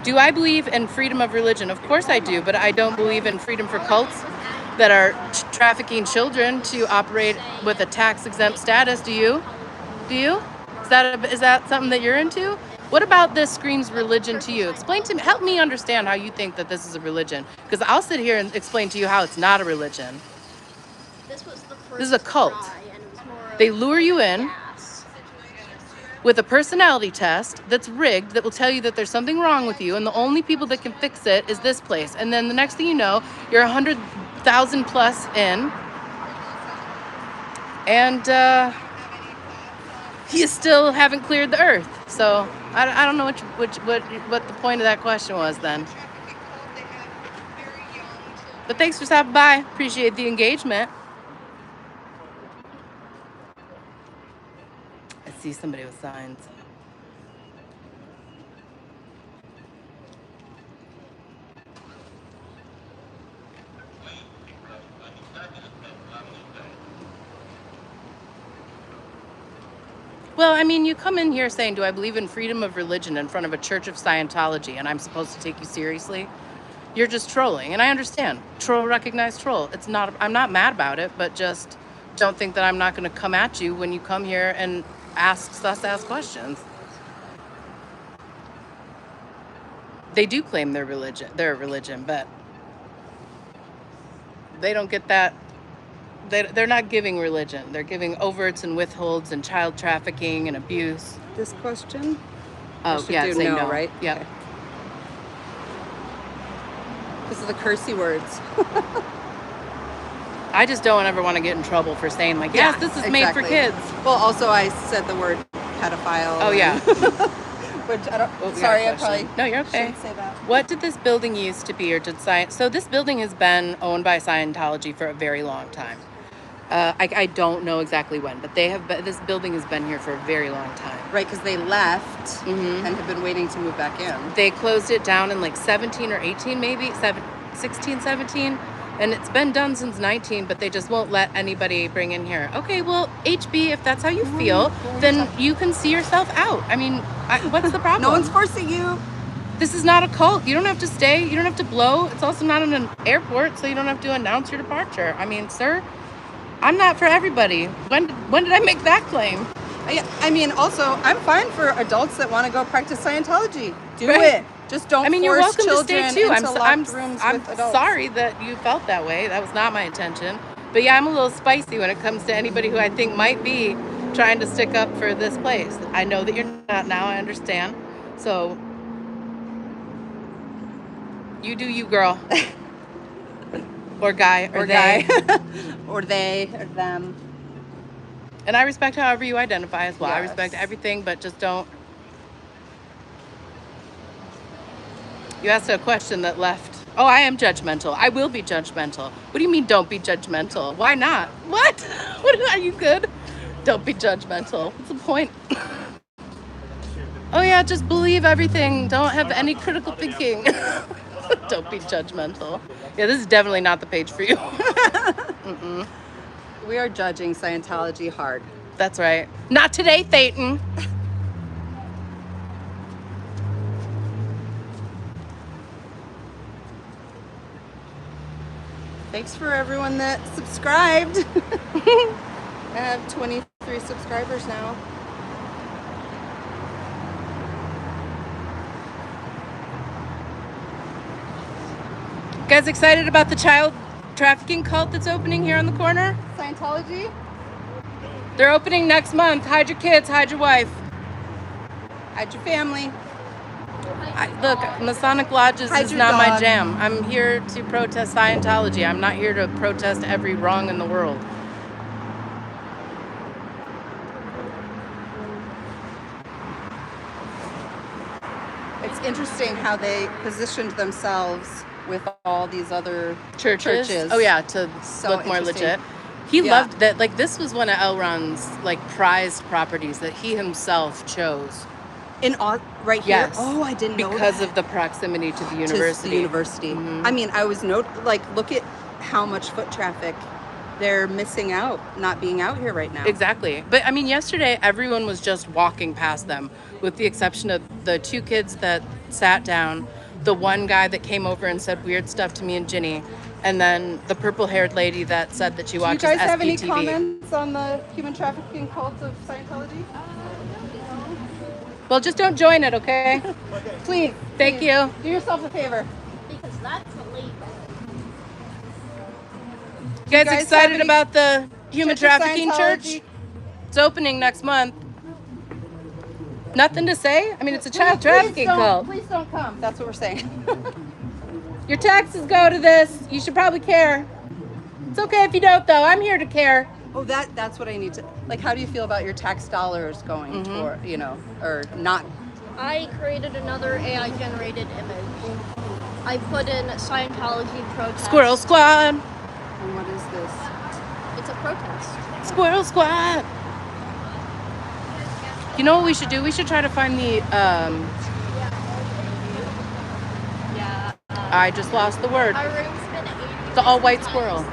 Do I believe in freedom of religion? Of course I do, but I don't believe in freedom for cults that are trafficking children to operate with a tax-exempt status. Do you? Do you? Is that something that you're into? What about this screams religion to you? Explain to me, help me understand how you think that this is a religion. Because I'll sit here and explain to you how it's not a religion. This was the first This is a cult. try, and it was more They of lure you in gas. with a personality test that's rigged that will tell you that there's something wrong with you, and the only people that can fix it is this place. And then the next thing you know, you're 100,000 plus in, and you still haven't cleared the earth. So I don't know what the point of that question was then. But thanks for stopping by. Appreciate the engagement. I see somebody with signs. Well, I mean, you come in here saying, do I believe in freedom of religion in front of a church of Scientology, and I'm supposed to take you seriously? You're just trolling, and I understand. Troll recognize troll. It's not, I'm not mad about it, but just don't think that I'm not going to come at you when you come here and ask questions. They do claim their religion, but they don't get that. They're not giving religion. They're giving overts and withholds and child trafficking and abuse. This question? Oh, yeah, say no. Right? Yep. Okay. Because of the cursey words. I just don't ever want to get in trouble for saying, like, yes, this is made for kids. Well, also I said the word pedophile. Oh, yeah. Which I don't. Oh, sorry, I probably. No, you're okay. Shouldn't say that. What did this building used to be, or did So this building has been owned by Scientology for a very long time. I don't know exactly when, but this building has been here for a very long time. Right, because they left and have been waiting to move back in. They closed it down in like 17 or 18, maybe 16, 17. And it's been done since 19, but they just won't let anybody bring in here. Okay, well, HB, if that's how you feel, then you can see yourself out. I mean, what's the problem? No one's forcing you. This is not a cult. You don't have to stay. You don't have to blow. It's also not in an airport, so you don't have to announce your departure. I mean, sir, I'm not for everybody. When did I make that claim? I mean, also, I'm fine for adults that want to go practice Scientology. Do Right. it. Just don't You're force welcome to children stay too. into locked rooms I'm with adults. sorry that you felt that way. That was not my intention. But yeah, I'm a little spicy when it comes to anybody who I think might be trying to stick up for this place. I know that you're not now. I understand. So you do you, girl. Or guy. Or they. Or they, or them. And I respect however you identify as well. I Yes. respect everything, but just don't. You asked a question that left. Oh, I am judgmental. I will be judgmental. What do you mean don't be judgmental? Why not? What? What are you good? Don't be judgmental. What's the point? Oh yeah, just believe everything. Don't have any critical thinking. Don't be judgmental. Yeah, this is definitely not the page for you. We are judging Scientology hard. That's right. Not today, Thetan. Thanks for everyone that subscribed. I have 23 subscribers now. Guys excited about the child trafficking cult that's opening here on the corner? Scientology? They're opening next month. Hide your kids, hide your wife. Hide your family. Look, Masonic lodges Hide is your not my dog. jam. I'm here to protest Scientology. I'm not here to protest every wrong in the world. It's interesting how they positioned themselves with all these other churches. Oh yeah, to So look more interesting. legit. He Yeah. loved that. Like, this was one of Elron's like prized properties that he himself chose. Right here? Yes. Oh, I didn't know because that. of the proximity to the To university. the university. I mean, I was look at how much foot traffic they're missing out, not being out here right now. Exactly. But I mean, yesterday everyone was just walking past them, with the exception of the two kids that sat down, the one guy that came over and said weird stuff to me and Ginny, and then the purple-haired lady that said that she Do you watches guys have any SPTV. comments on the human trafficking cult of Scientology? Well, just don't join it, okay? Please. Thank you. Do yourself a favor. Because that's illegal. You guys have excited any about the human Church of trafficking church? Scientology? It's opening next month. Nothing to say? I mean, it's a child Please trafficking cult. Please don't come. That's what we're saying. Your taxes go to this. You should probably care. It's okay if you don't, though. I'm here to care. Oh, that's what I need to, like, how do you feel about your tax dollars going toward, or not? I created another AI generated image. I put in Scientology protest. Squirrel Squad. And what is this? It's a protest. Squirrel Squad. You know what we should do? We should try to find the, Yeah. I just lost the word. Our room's been 80. The all-white squirrel.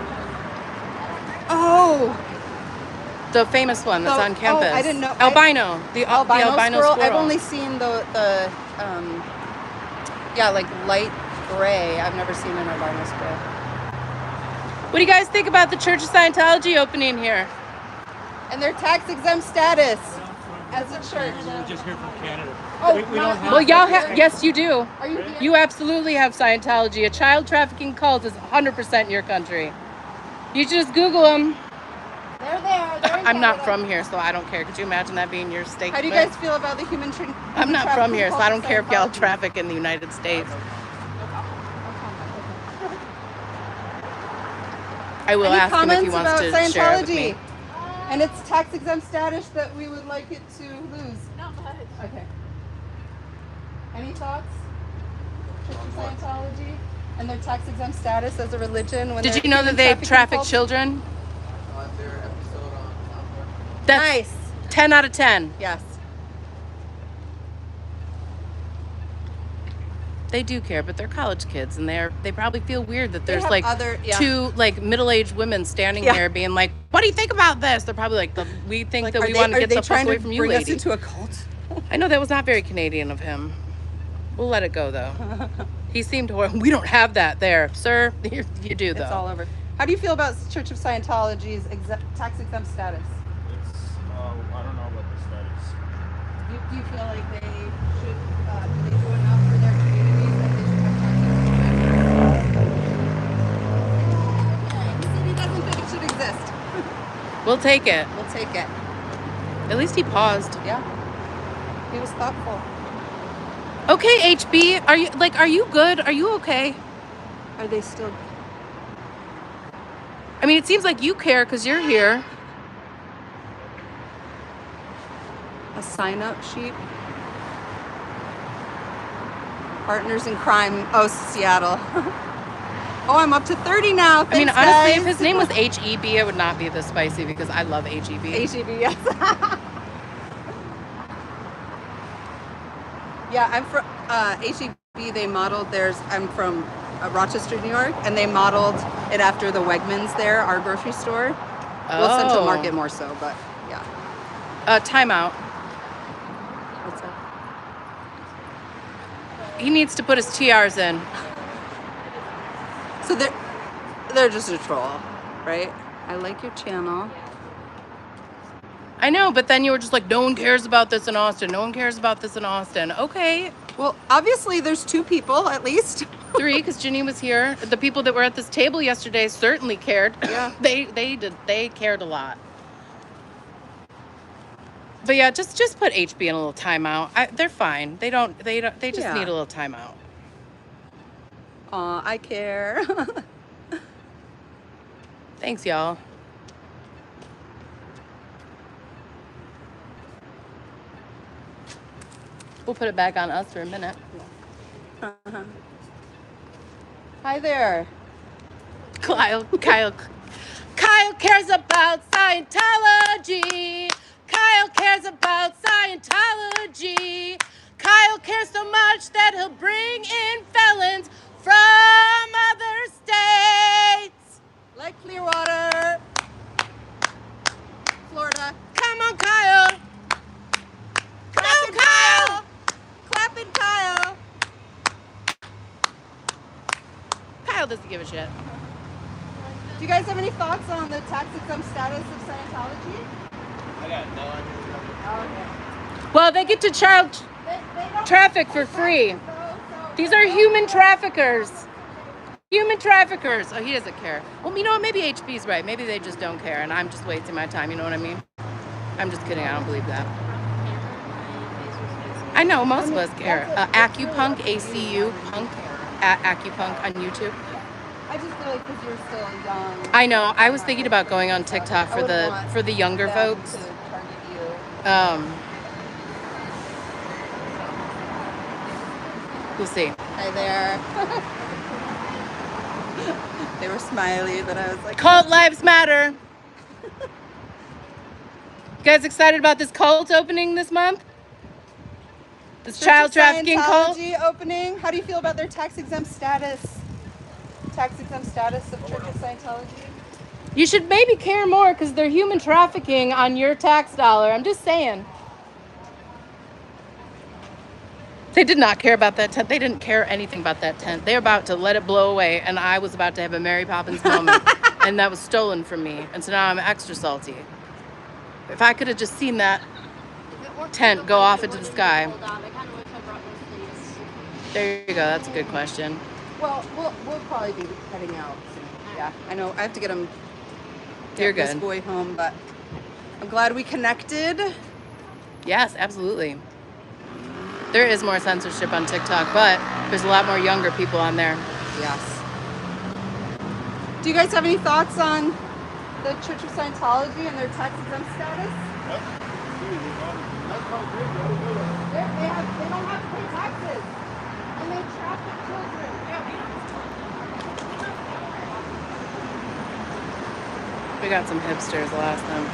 Oh, The famous one that's on campus. I didn't know. Albino. The albino squirrel. I've only seen the like light gray. I've never seen an albino squirrel. What do you guys think about the Church of Scientology opening here? And their tax exempt status as a church. We're just here from Canada. Oh, we don't have. Well, y'all have, yes, you do. Are you here? You absolutely have Scientology. A child trafficking cult is 100% in your country. You should just Google them. They're there. They're in I'm not Canada. from here, so I don't care. Could you imagine that being your statement? How do you guys feel about the human I'm not from trafficking here, so cult I of don't care if y'all Scientology? traffic in the United States. I will Any ask him if comments he wants about to Scientology share it with me. and its tax exempt status that we would like it to lose? No, go ahead. Okay. Any thoughts? Church of Scientology and their tax exempt status as a religion? When Did they're you know human that they trafficking traffic cults? children? Their episode on. That's Nice. 10 out of 10. Yes. They do care, but they're college kids, and they probably feel weird that there's have like yeah. two like middle-aged women standing Yeah. there being like, "What do you think about this?" They're probably like, "We think Like, that are we they- want to are get they the fuck trying away to from you, bring us lady." into a cult? I know that was not very Canadian of him. We'll let it go though. He seemed horrible. We don't have that there, sir. You do though. It's all over. How do you feel about Church of Scientology's tax exempt status? It's. I don't know about the status. Do you feel like they should do they do enough for their communities that they should have tax exempt? The city doesn't think it should exist. We'll take it. We'll take it. At least he paused. Yeah. He was thoughtful. Okay, HB, are you good? Are you okay? Are they still? I mean, it seems like you care because you're here. A sign-up sheet. Partners in crime. Oh, Seattle. Oh, I'm up to 30 now. I mean, Thanks, honestly, guys. if his name was HEB, it would not be this spicy because I love HEB. HEB, yes. Yeah, I'm from HEB. They modeled theirs. I'm from Rochester, New York, and they modeled it after the Wegmans there, our grocery store. Well, Central Oh. Market more so, but yeah. Timeout. What's that? He needs to put his TRs in. So they're just a troll, right? I like your channel. I know, but then you were just like, no one cares about this in Austin. No one cares about this in Austin. Okay. Well, obviously there's two people at least. 3, because Ginny was here. The people that were at this table yesterday certainly cared. Yeah. They did. They cared a lot. But yeah, just put HB in a little timeout. They're fine. They just Yeah. need a little timeout. Aw, I care. Thanks, y'all. We'll put it back on us for a minute. Hi there. Kyle cares about Scientology. Kyle cares about Scientology. Kyle cares so much that he'll bring in felons from other states. Like Clearwater, Florida. Come on, Kyle. Clappin' Go, Kyle. Clappin' Kyle. Kyle doesn't give a shit. Do you guys have any thoughts on the tax-exempt status of Scientology? I got no idea. Okay. Well, they get to child traffic for free. These are human traffickers. Human traffickers. Oh, he doesn't care. Well, you know what? Maybe HB's right. Maybe they just don't care, and I'm just wasting my time. You know what I mean? I'm just kidding. I don't believe that. I know most of us care. Acupunk, ACU Punk, Acupunk on YouTube. I just feel like because you're still young. I know. I was thinking about going on TikTok for the younger folks. To target you. We'll see. Hi there. They were smiley, but I was like, Cult lives matter. You guys excited about this cult opening this month? This child trafficking cult? Scientology opening. How do you feel about their tax-exempt status? Tax-exempt status of Church of Scientology? You should maybe care more because they're human trafficking on your tax dollar. I'm just saying. They did not care about that tent. They didn't care anything about that tent. They're about to let it blow away, and I was about to have a Mary Poppins moment, and that was stolen from me. And so now I'm extra salty. If I could have just seen that tent go off into the sky. There you go. That's a good question. Well, we'll probably be heading out soon. Yeah, I know. I have to get him. You're this good. boy home, but I'm glad we connected. Yes, absolutely. There is more censorship on TikTok, but there's a lot more younger people on there. Yes. Do you guys have any thoughts on the Church of Scientology and their tax-exempt status? They don't have to pay taxes, and they traffic children. We got some hipsters last time.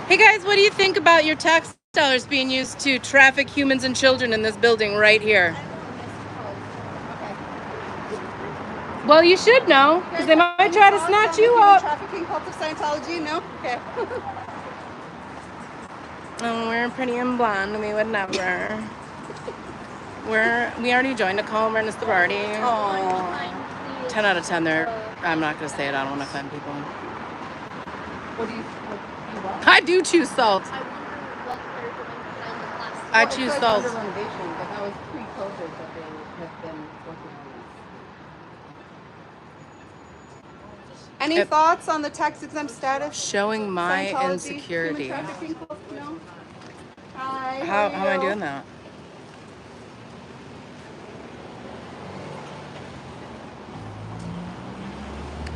Hey guys, what do you think about your tax dollars being used to traffic humans and children in this building right here? Well, you should know, because they might try to snatch you up. Trafficking cult of Scientology? No? Okay. Oh, we're pretty and blonde. We would never. We already joined a cult. We're in a sorority. Aww. 10 out of 10 there. I'm not going to say it. I don't want to offend people. What do you want? I do choose salt. I wonder what they're doing behind the glass. I Well, choose it's salt. under renovation, but that was pre-COVID that they have been working on this. Any thoughts on the tax-exempt status? Showing my Scientology, insecurity. human trafficking cult? No? Hi, How am I you? doing that?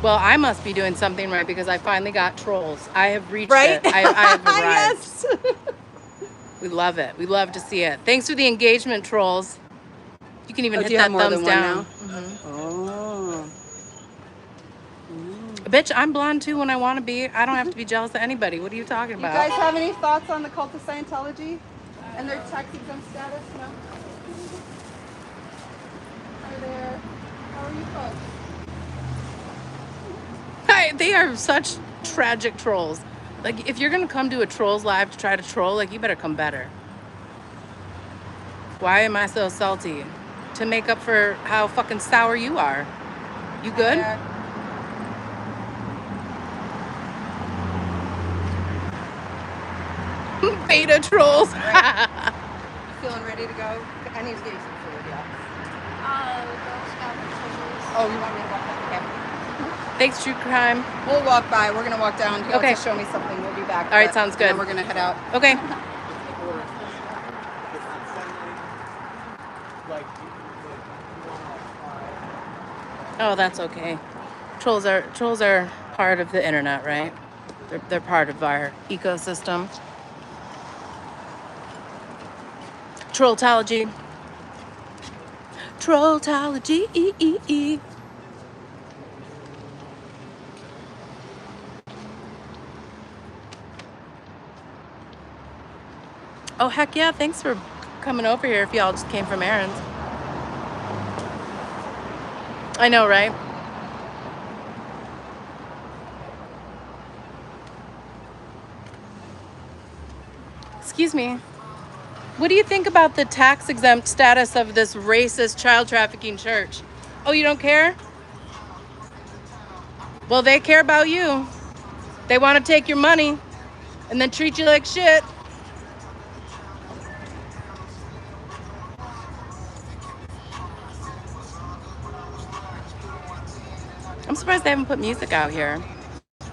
Well, I must be doing something right because I finally got trolls. I have reached Right? it. I have arrived. Yes. We love it. We love to see it. Thanks for the engagement, trolls. You can even Oh, hit do you have that more thumbs than one down. now? Oh. Bitch, I'm blonde too when I want to be. I don't have to be jealous of anybody. What are you talking You about? guys have any thoughts on the cult of Scientology and their tax-exempt status? No? Hi there. How are you folks? They are such tragic trolls. Like, if you're going to come to a trolls live to try to troll, like, you better come better. Why am I so salty? To make up for how fucking sour you are. You good? Hi there. Beta trolls. You feeling ready to go? I need to get you some food, yeah. Girl Scout cookies. Oh, you want me to walk back? Okay. Thanks, True Crime. We'll walk by. We're going to walk down. He Okay. wants to show me something. We'll be back. All right, but- sounds and good. then we're going to head out. Okay. Oh, that's okay. Trolls are part of the internet, right? They're part of our ecosystem. Trolltology. Trolltology. Oh, heck yeah. Thanks for coming over here if y'all just came from errands. I know, right? Excuse me. What do you think about the tax-exempt status of this racist child trafficking church? Oh, you don't care? Well, they care about you. They want to take your money and then treat you like shit. I'm surprised they haven't put music out here.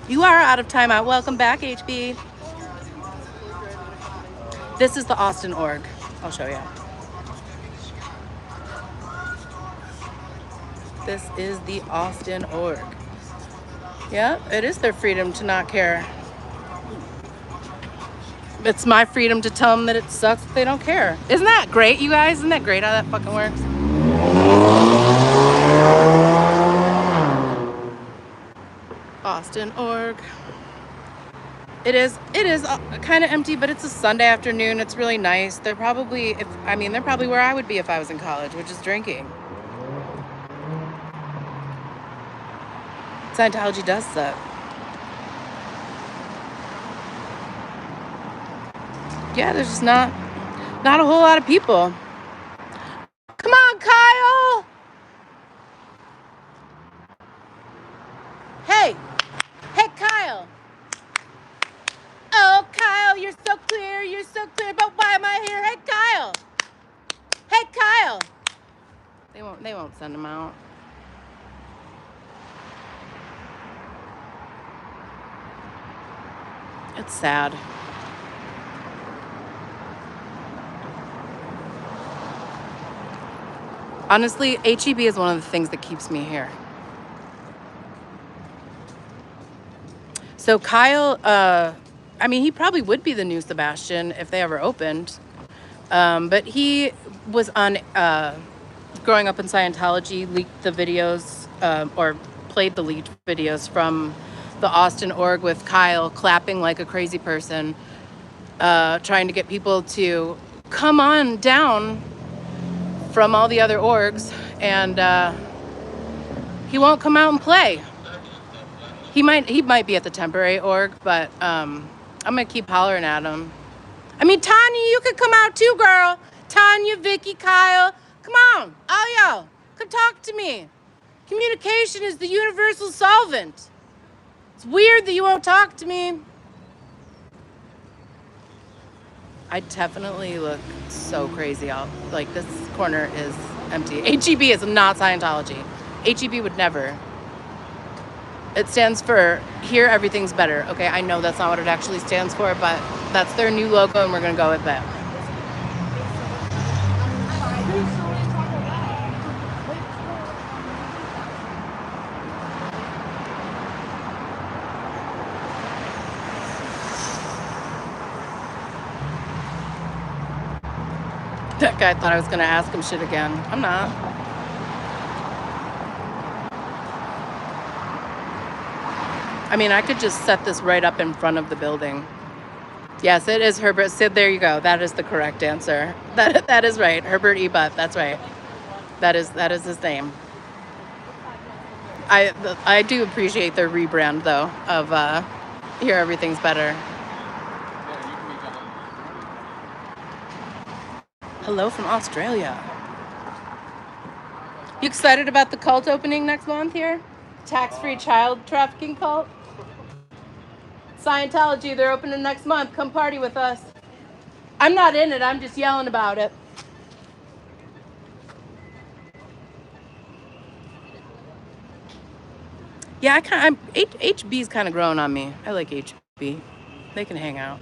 You are out of timeout. Welcome back, HB. This is the Austin org. I'll show you. This is the Austin org. Yeah, it is their freedom to not care. It's my freedom to tell them that it sucks if they don't care. Isn't that great, you guys? Isn't that great how that fucking works? Austin org. It is kind of empty, but it's a Sunday afternoon. It's really nice. They're probably where I would be if I was in college, which is drinking. Scientology does suck. Yeah, there's just not a whole lot of people. Come on, Kyle. Hey, Kyle. Oh, Kyle, you're so clear. You're so clear. But why am I here? Hey, Kyle. Hey, Kyle. They won't send him out. It's sad. Honestly, HEB is one of the things that keeps me here. So Kyle, he probably would be the new Sebastian if they ever opened. But he was on, growing up in Scientology, leaked the videos, or played the leaked videos from the Austin org with Kyle clapping like a crazy person, trying to get people to come on down from all the other orgs, and he won't come out and play. He might be at the temporary org, but I'm gonna keep hollering at him. I mean, Tanya, you could come out too, girl. Tanya, Vicky, Kyle, come on, all y'all, come talk to me. Communication is the universal solvent. It's weird that you won't talk to me. I definitely look so crazy out. Like, this corner is empty. HEB is not Scientology. HEB would never. It stands for Here Everything's Better. Okay, I know that's not what it actually stands for, but that's their new logo, and we're gonna go with that. That guy thought I was gonna ask him shit again. I'm not. I mean, I could just set this right up in front of the building. Yes, it is Herbert. Sid, there you go. That is the correct answer. That is right. Herbert E. Butt. That's right. That is his name. I do appreciate their rebrand though of Here Everything's Better. Hello from Australia. You excited about the cult opening next month here? Tax-free child trafficking cult? Scientology, they're opening next month. Come party with us. I'm not in it. I'm just yelling about it. Yeah, HB's kind of growing on me. I like HB. They can hang out.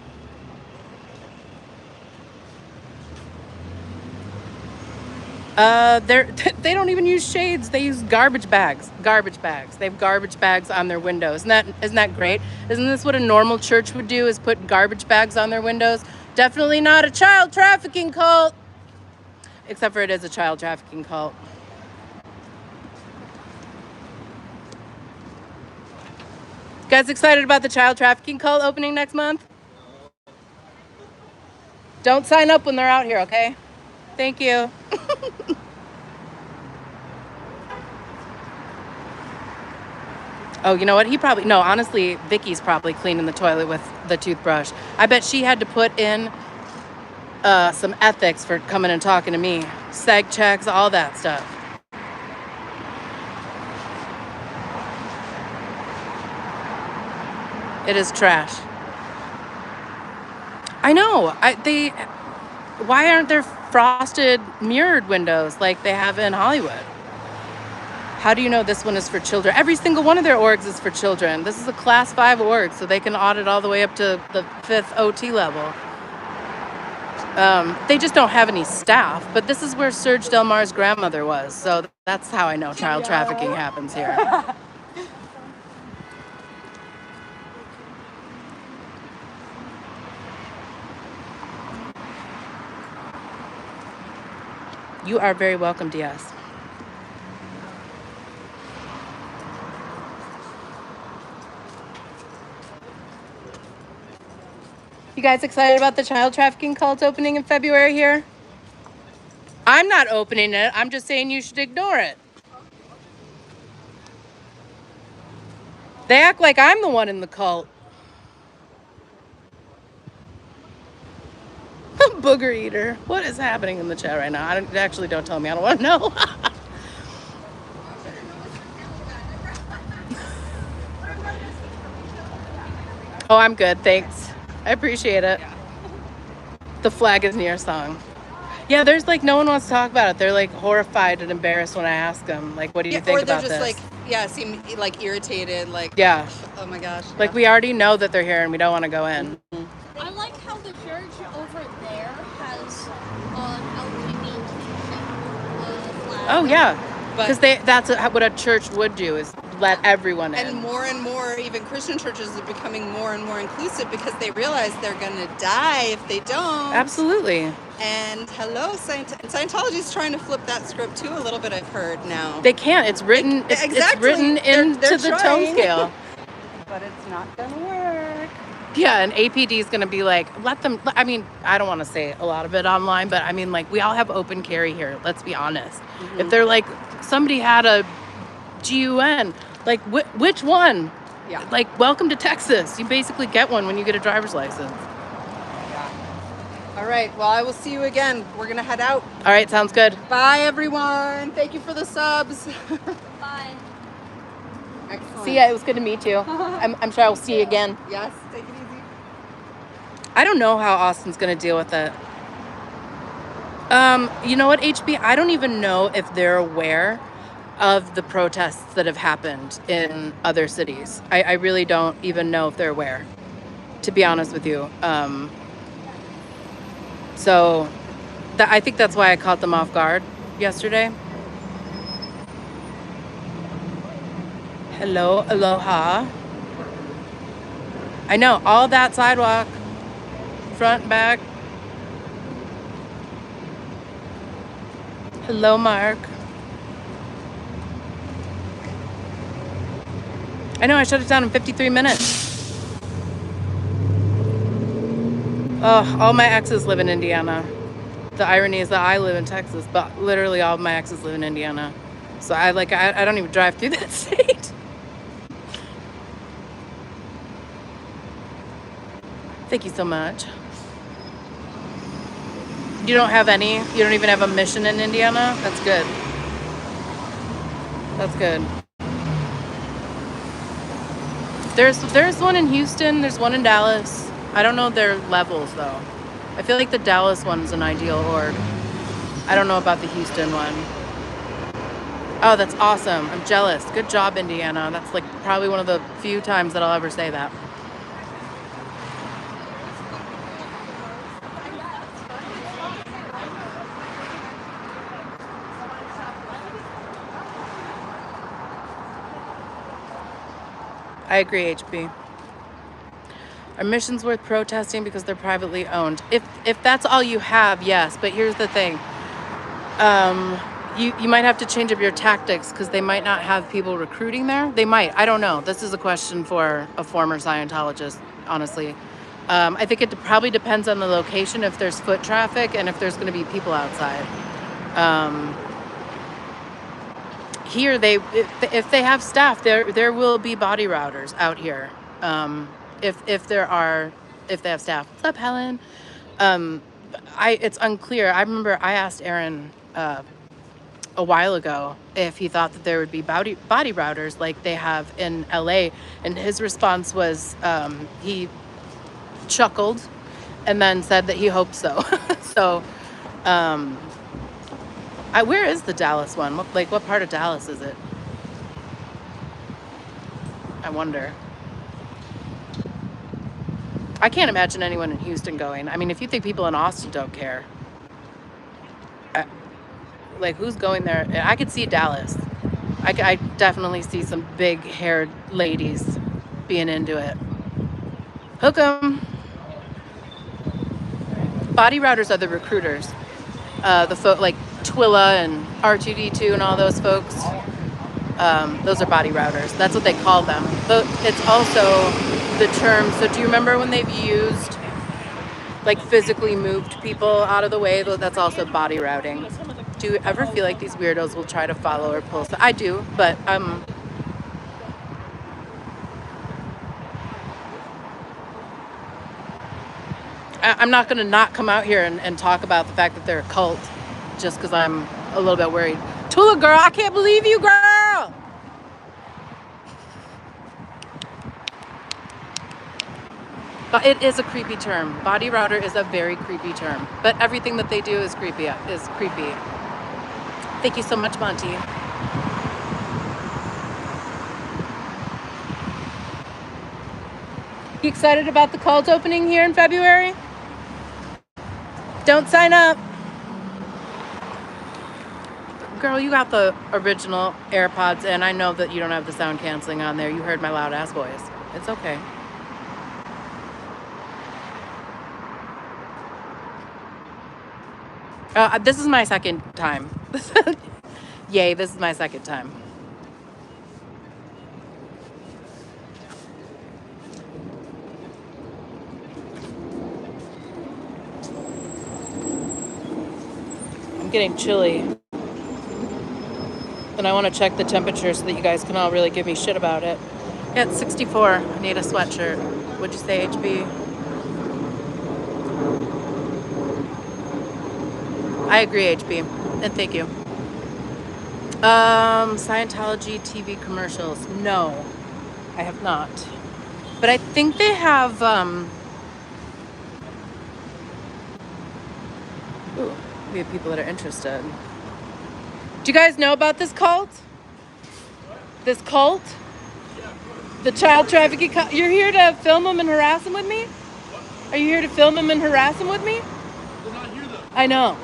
They don't even use shades. They use garbage bags. Garbage bags. They have garbage bags on their windows. Isn't that great? Isn't this what a normal church would do? Is put garbage bags on their windows? Definitely not a child trafficking cult. Except for it is a child trafficking cult. Guys excited about the child trafficking cult opening next month? Don't sign up when they're out here, okay? Thank you. Oh, you know what? No, honestly, Vicky's probably cleaning the toilet with the toothbrush. I bet she had to put in some ethics for coming and talking to me. Seg checks, all that stuff. It is trash. I know. Why aren't there frosted mirrored windows like they have in Hollywood? How do you know this one is for children? Every single one of their orgs is for children. This is a class 5 org, so they can audit all the way up to the 5th OT level. They just don't have any staff, but this is where Serge Delmar's grandmother was, so that's how I know child trafficking happens here. You are very welcome, DS. You guys excited about the child trafficking cult opening in February here? I'm not opening it. I'm just saying you should ignore it. They act like I'm the one in the cult. Booger eater. What is happening in the chat right now? Don't tell me. I don't want to know. Oh, I'm good. Thanks. I appreciate it. The flag is near song. Yeah, there's like no one wants to talk about it. They're like horrified and embarrassed when I ask them, like, what do you think about this? Or they're just like, seem like irritated, like, yeah. Oh my gosh. Like we already know that they're here and we don't want to go in. I like how the church over there has LGBT flag. Oh yeah, because that's what a church would do, is let everyone in. And more, even Christian churches are becoming more and more inclusive because they realize they're going to die if they don't. Absolutely. And Scientology is trying to flip that script too a little bit, I've heard now. They can't. It's written. It's written into the tone scale. But it's not going to work. Yeah, and APD is going to be like, let them. I mean, I don't want to say a lot of it online, but I mean, like, we all have open carry here. Let's be honest. Mm-hmm. If they're like, somebody had a GUN, like, which one? Yeah. Like, welcome to Texas. You basically get one when you get a driver's license. Yeah. All right. Well, I will see you again. We're going to head out. All right. Sounds good. Bye, everyone. Thank you for the subs. Bye. Excellent. See ya. It was good to meet you. I'm sure I'll see you again. Yes. Take it easy. I don't know how Austin's going to deal with it. You know what, HB? I don't even know if they're aware of the protests that have happened in other cities. I really don't even know if they're aware, to be honest with you. So I think that's why I caught them off guard yesterday. Hello, aloha. I know, all that sidewalk, front and back. Hello, Mark. I know, I shut it down in 53 minutes. Oh, all my exes live in Indiana. The irony is that I live in Texas, but literally all of my exes live in Indiana. So I don't even drive through that state. Thank you so much. You don't even have a mission in Indiana? That's good. That's good. There's one in Houston, there's one in Dallas. I don't know their levels though. I feel like the Dallas one's an ideal org. I don't know about the Houston one. Oh, that's awesome. I'm jealous. Good job, Indiana. That's like probably one of the few times that I'll ever say that. I agree, HB. Are missions worth protesting because they're privately owned? If that's all you have, yes. But here's the thing. You might have to change up your tactics because they might not have people recruiting there. They might. I don't know. This is a question for a former Scientologist, honestly. I think it probably depends on the location, if there's foot traffic and if there's going to be people outside. Here, if they have staff, there will be body routers out here. If they have staff. What's up, Helen? It's unclear. I remember I asked Aaron a while ago if he thought that there would be body routers like they have in LA, and his response was he chuckled and then said that he hoped so. So, where is the Dallas one? What part of Dallas is it? I wonder. I can't imagine anyone in Houston going. I mean, if you think people in Austin don't care, who's going there? I could see Dallas. I definitely see some big-haired ladies being into it. Hook 'em. Body routers are the recruiters. The folk like Twilla and R2D2 and all those folks. Those are body routers. That's what they call them. But it's also the term. So do you remember when they've used physically moved people out of the way? That's also body routing. Do you ever feel like these weirdos will try to follow or pull? I do, but I'm not going to not come out here and talk about the fact that they're a cult just because I'm a little bit worried. Tula girl, I can't believe you, girl. But it is a creepy term. Body router is a very creepy term. But everything that they do is creepy. Thank you so much, Monty. You excited about the cult opening here in February? Don't sign up. Girl, you got the original AirPods, and I know that you don't have the sound canceling on there. You heard my loud ass voice. It's okay. This is my second time. Yay, this is my second time. I'm getting chilly. And I want to check the temperature so that you guys can all really give me shit about it. Yeah, it's 64. I need a sweatshirt. What'd you say, HB? I agree, HB. And thank you. Scientology TV commercials. No, I have not. But I think they have, ooh, we have people that are interested. Do you guys know about this cult? This cult? The child trafficking cult? You're here to film them and harass them with me? Are you here to film them and harass them with me? They're not here though. I know.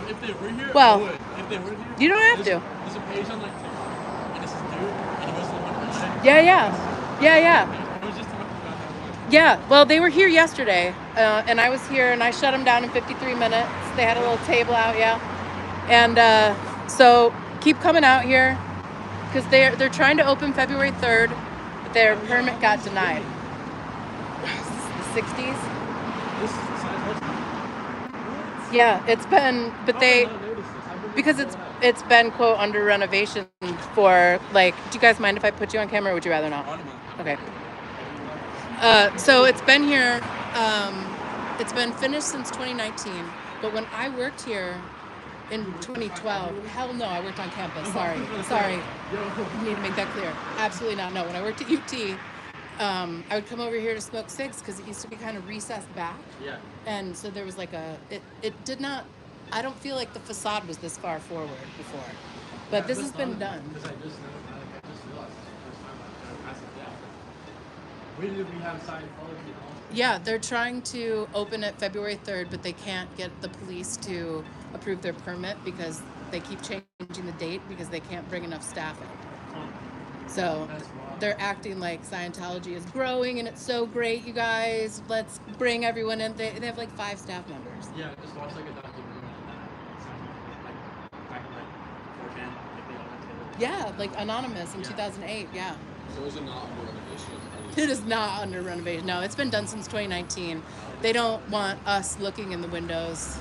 If they were here, well, I would. If they were here, you don't have to. There's a page on TikTok, and it's this dude, and he goes to the one. Yeah. It was just talking about that one. Yeah, well, they were here yesterday, and I was here, and I shut them down in 53 minutes. They had a little table out, yeah. And so keep coming out here, because they're trying to open February 3rd, but their permit got denied. The 60s? This is the Scientology. Yeah, it's been, but because it's been, quote, under renovation for, do you guys mind if I put you on camera, or would you rather not? Okay. So it's been here, it's been finished since 2019, but when I worked here in 2012, hell no, I worked on campus, sorry, I need to make that clear. Absolutely not, no. When I worked at UT, I would come over here to smoke cigs because it used to be kind of recessed back. Yeah. And so there was it did not, I don't feel like the facade was this far forward before. But yeah, this has been done. Because I just realized this the first time I kind of passed it down. When did we have Scientology? Yeah, they're trying to open it February 3rd, but they can't get the police to approve their permit because they keep changing the date because they can't bring enough staff in. So they're acting like Scientology is growing and it's so great, you guys. Let's bring everyone in. They have 5 staff members. Yeah, I just watched a documentary on that. Back in 4chan, Yeah, Anonymous in 2008. Yeah. So is it not under renovation? It is not under renovation. No, it's been done since 2019. They don't want us looking in the windows.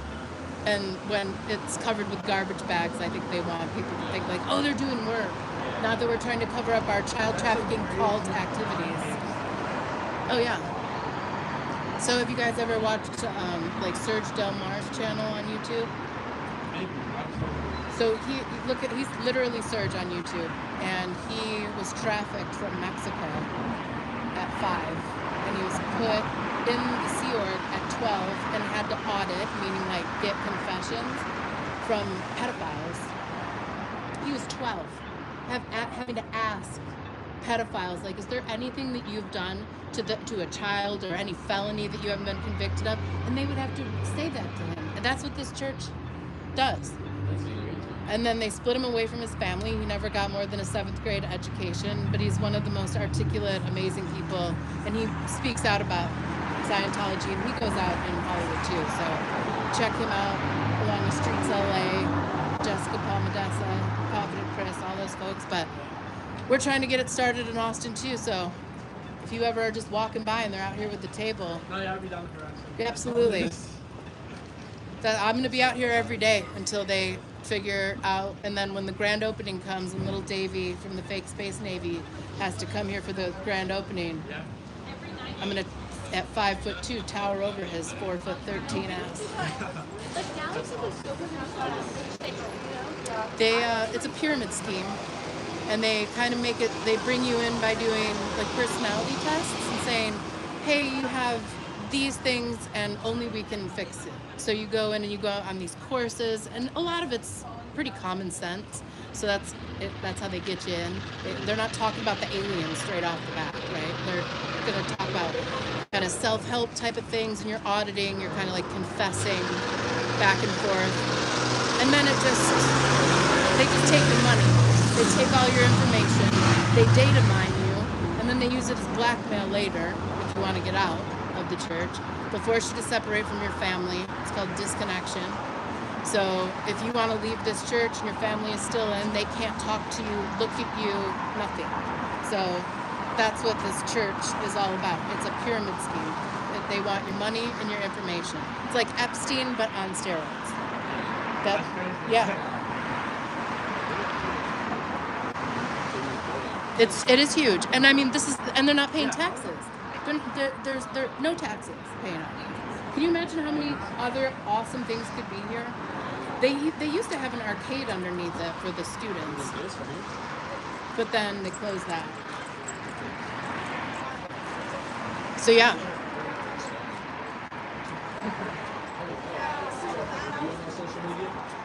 And when it's covered with garbage bags, I think they want people to think like, oh, they're doing work. Not that we're trying to cover up our child trafficking cult activities. Oh, yeah. So have you guys ever watched like Serge Del Mar's channel on YouTube? So he's literally Serge on YouTube, and he was trafficked from Mexico at 5, and he was put in the Sea Org at 12 and had to audit, meaning like get confessions from pedophiles. He was 12, having to ask pedophiles, like, is there anything that you've done to a child or any felony that you haven't been convicted of? And they would have to say that to him. And that's what this church does. And then they split him away from his family. He never got more than a 7th grade education, but he's one of the most articulate, amazing people. And he speaks out about Scientology, and he goes out in Hollywood too. So check him out along the streets of LA, Jessica Palmadessa, Confident Chris, all those folks. But we're trying to get it started in Austin too. So if you ever are just walking by and they're out here with the table, No, yeah, I'll be down for that. absolutely. I'm going to be out here every day until they figure out, and then when the grand opening comes and little Davy from the fake Space Navy has to come here for the grand opening, I'm going to, at 5'2", tower over his 4'13" ass. It's a pyramid scheme, and they kind of make it, they bring you in by doing like personality tests and saying, hey, you have these things and only we can fix it. So you go in and you go on these courses, and a lot of it's pretty common sense. So that's how they get you in. They're not talking about the aliens straight off the bat, right? They're going to talk about kind of self-help type of things, and you're auditing, you're kind of like confessing back and forth. And then they just take the money. They take all your information, they data mine you, and then they use it as blackmail later if you want to get out of the church. They'll force you to separate from your family. It's called disconnection. So if you want to leave this church and your family is still in, they can't talk to you, look at you, nothing. So that's what this church is all about. It's a pyramid scheme. They want your money and your information. It's like Epstein, but on steroids. Yeah. It is huge, and I mean and they're not paying taxes. There's no taxes paying on it. Can you imagine how many other awesome things could be here? They used to have an arcade underneath it for the students, but then they closed that. So yeah.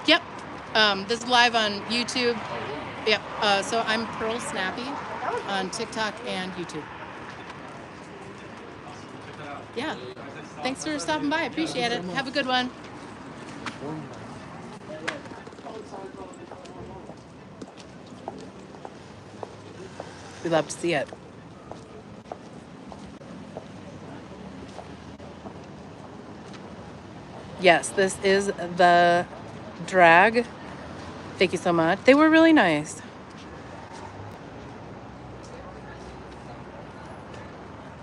Yep. This is live on YouTube. Yep. So I'm Pearl Snappy on TikTok and YouTube. Yeah. Thanks for stopping by. I appreciate it. Have a good one. We love to see it. Yes, this is the drag. Thank you so much. They were really nice.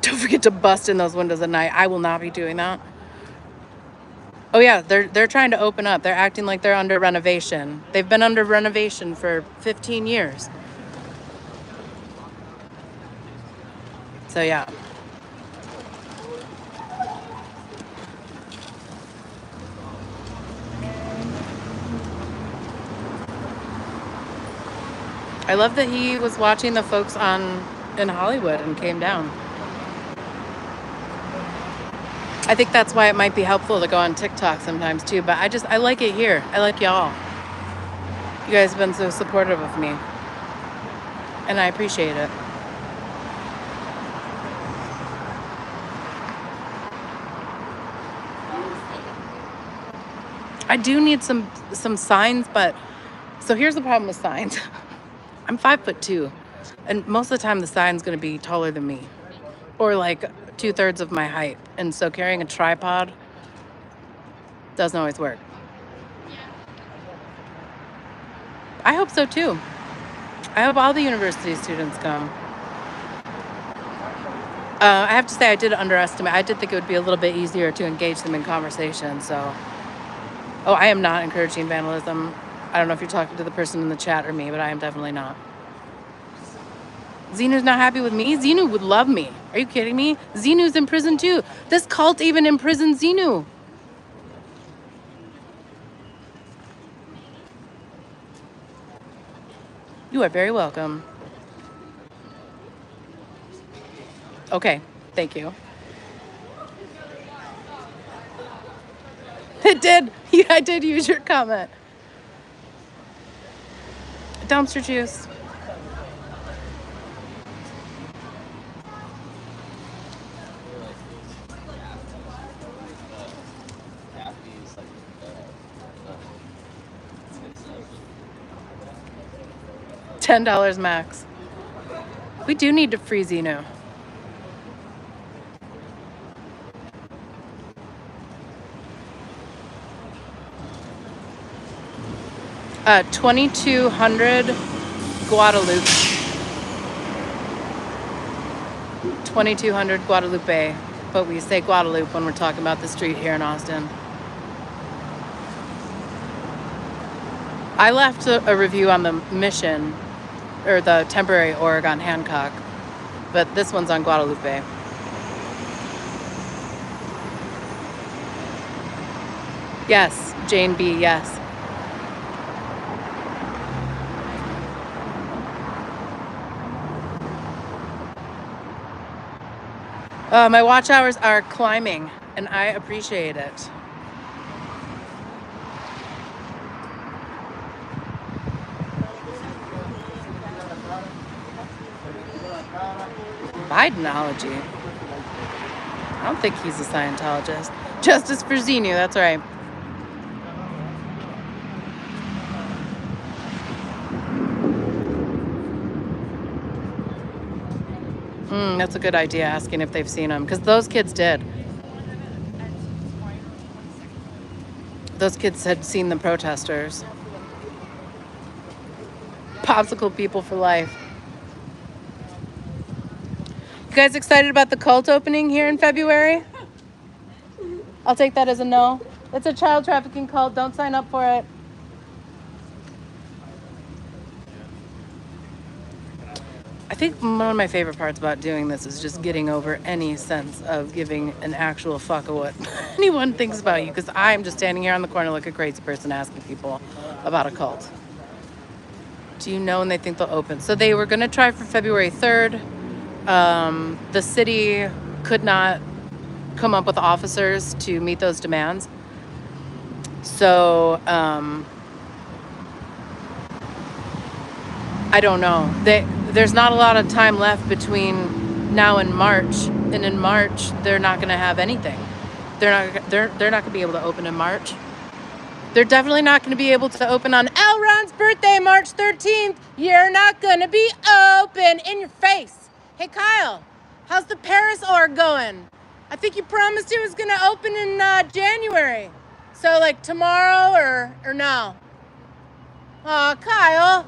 Don't forget to bust in those windows at night. I will not be doing that. Oh yeah, they're trying to open up. They're acting like they're under renovation. They've been under renovation for 15 years. So yeah. I love that he was watching the folks in Hollywood and came down. I think that's why it might be helpful to go on TikTok sometimes too, but I like it here. I like y'all. You guys have been so supportive of me, and I appreciate it. I do need some signs, but so here's the problem with signs. I'm 5'2", and most of the time the sign's going to be taller than me, or like 2/3 of my height, and so carrying a tripod doesn't always work. I hope so too. I hope all the university students come. I have to say I did underestimate. I did think it would be a little bit easier to engage them in conversation. So, oh, I am not encouraging vandalism. I don't know if you're talking to the person in the chat or me, but I am definitely not. Xenu's not happy with me? Xenu would love me. Are you kidding me? Xenu's in prison too. This cult even imprisoned Xenu. You are very welcome. Okay, thank you. It did. Yeah, I did use your comment. Dumpster juice. $10 max. We do need to free Xenu. 2200 Guadalupe. 2200 Guadalupe. But we say Guadalupe when we're talking about the street here in Austin. I left a review on the Mission, or the temporary Oregon Hancock, but this one's on Guadalupe. Yes, Jane B, yes. My watch hours are climbing, and I appreciate it. Bidenology. I don't think he's a Scientologist. Justice for Xenu, that's right. That's a good idea, asking if they've seen him, because those kids did. Those kids had seen the protesters. Popsicle people for life. You guys excited about the cult opening here in February? I'll take that as a no. It's a child trafficking cult. Don't sign up for it. I think one of my favorite parts about doing this is just getting over any sense of giving an actual fuck of what anyone thinks about you, because I'm just standing here on the corner like a crazy person asking people about a cult. Do you know when they think they'll open? So they were going to try for February 3rd. The city could not come up with officers to meet those demands. So I don't know. There's not a lot of time left between now and March, and in March they're not going to have anything. They're not going to be able to open in March. They're definitely not going to be able to open on L. Ron's birthday, March 13th. You're not going to be open. In your face. Hey, Kyle, how's the Paris org going? I think you promised it was going to open in January. So, like, tomorrow or no? Aw, Kyle.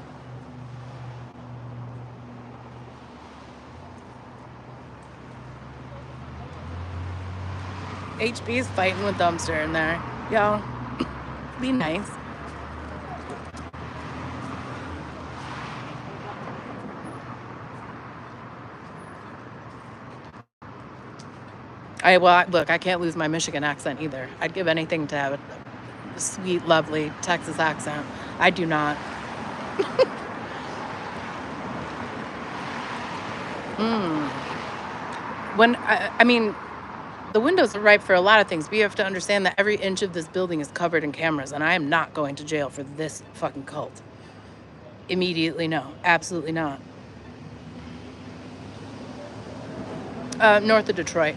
HB is fighting with Dumpster in there. Yo, be nice. Look, I can't lose my Michigan accent either. I'd give anything to have a sweet, lovely Texas accent. I do not. I mean, the windows are ripe for a lot of things, but you have to understand that every inch of this building is covered in cameras, and I am not going to jail for this fucking cult. Immediately, no. Absolutely not. North of Detroit.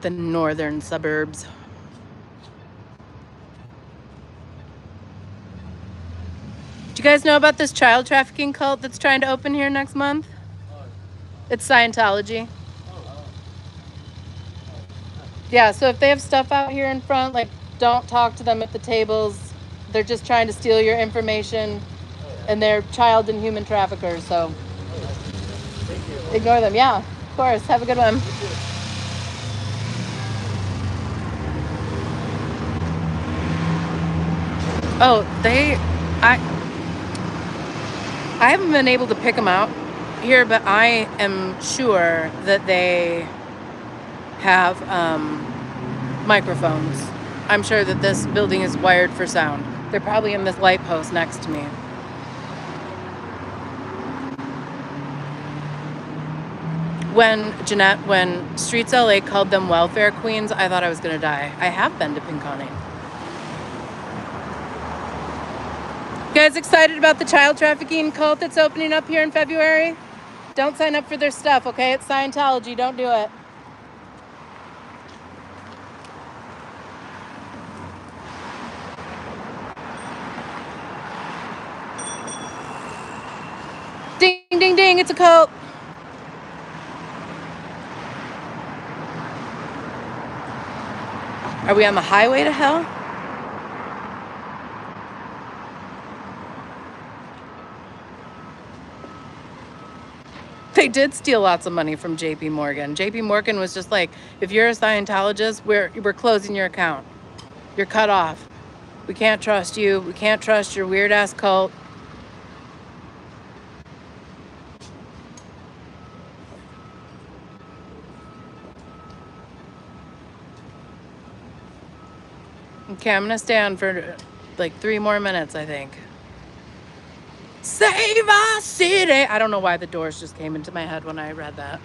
The northern suburbs. Do you guys know about this child trafficking cult that's trying to open here next month? It's Scientology. Yeah, so if they have stuff out here in front, like, don't talk to them at the tables. They're just trying to steal your information. And they're child and human traffickers, so ignore them. Yeah, of course. Have a good one. Oh, I haven't been able to pick them out here, but I am sure that they have microphones. I'm sure that this building is wired for sound. They're probably in this light post next to me. When Streets LA called them welfare queens, I thought I was gonna die. I have been to Pinconning. You guys excited about the child trafficking cult that's opening up here in February? Don't sign up for their stuff, okay? It's Scientology. Don't do it. Ding, ding, ding. It's a cult. Are we on the highway to hell? They did steal lots of money from JP Morgan. JP Morgan was just like, if you're a Scientologist, we're closing your account. You're cut off. We can't trust you. We can't trust your weird ass cult. Okay, I'm gonna stay on for like 3 more minutes, I think. Save our city. I don't know why the doors just came into my head when I read that.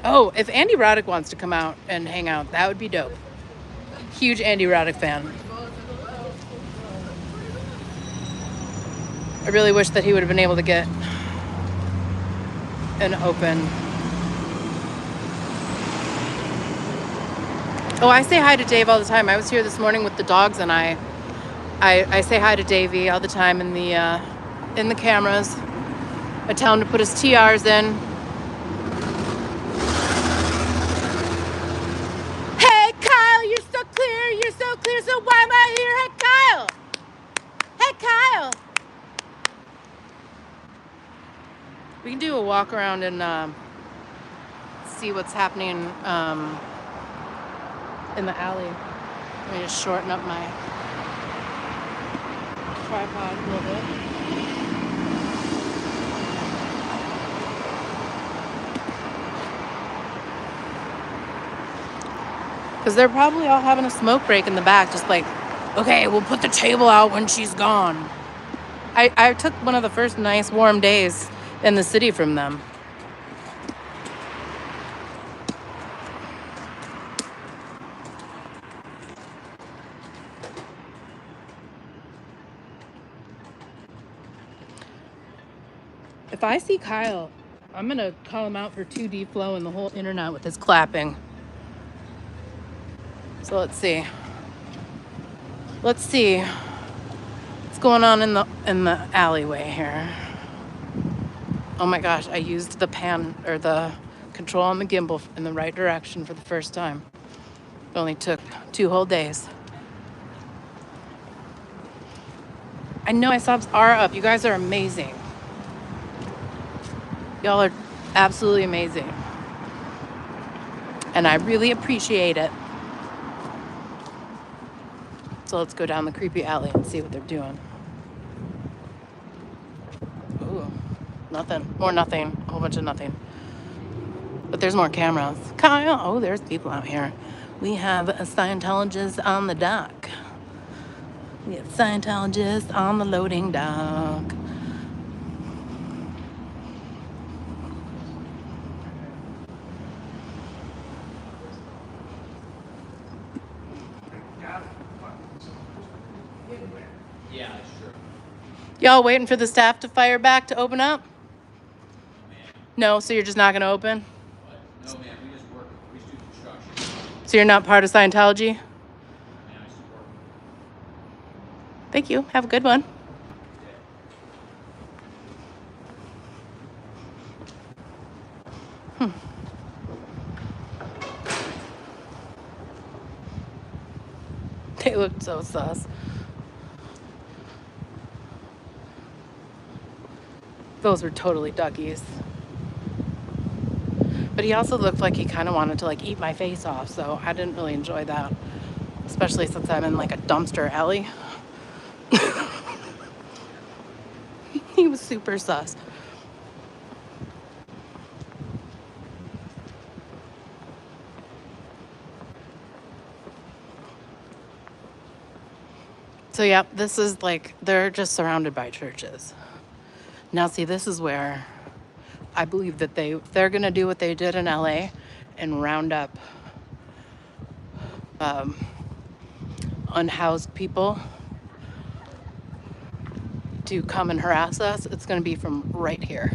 Oh, if Andy Roddick wants to come out and hang out, that would be dope. Huge Andy Roddick fan. I really wish that he would have been able to get an open. Oh, I say hi to Dave all the time. I was here this morning with the dogs, and I say hi to Davey all the time in the cameras. I tell him to put his TRs in. Hey Kyle, you're so clear, so why am I here? Hey Kyle! Hey Kyle! We can do a walk around and see what's happening in the alley. Let me just shorten up my tripod a little bit. Because they're probably all having a smoke break in the back, just like, okay, we'll put the table out when she's gone. I took one of the first nice warm days in the city from them. If I see Kyle, I'm going to call him out for 2D flow and the whole internet with his clapping. So let's see. Let's see what's going on in the alleyway here. Oh my gosh, I used the pan or the control on the gimbal in the right direction for the first time. It only took 2 whole days. I know my subs are up. You guys are amazing. Y'all are absolutely amazing. And I really appreciate it. So let's go down the creepy alley and see what they're doing. Ooh, nothing. More nothing. A whole bunch of nothing. But there's more cameras. Kyle! Oh, there's people out here. We have a Scientologist on the dock. We have Scientologists on the loading dock. Yeah, that's true. Y'all waiting for the staff to fire back to open up? No, so you're just not going to open? What? No, man, we just work. We just do construction. So you're not part of Scientology? Man, I support them. Thank you. Have a good one. looked so sus. Those were totally duckies. But he also looked like he kind of wanted to like eat my face off, so I didn't really enjoy that, especially since I'm in like a dumpster alley. He was super sus. So yeah, this is like, they're just surrounded by churches. Now see, this is where I believe that they're gonna do what they did in LA and round up unhoused people to come and harass us. It's gonna be from right here.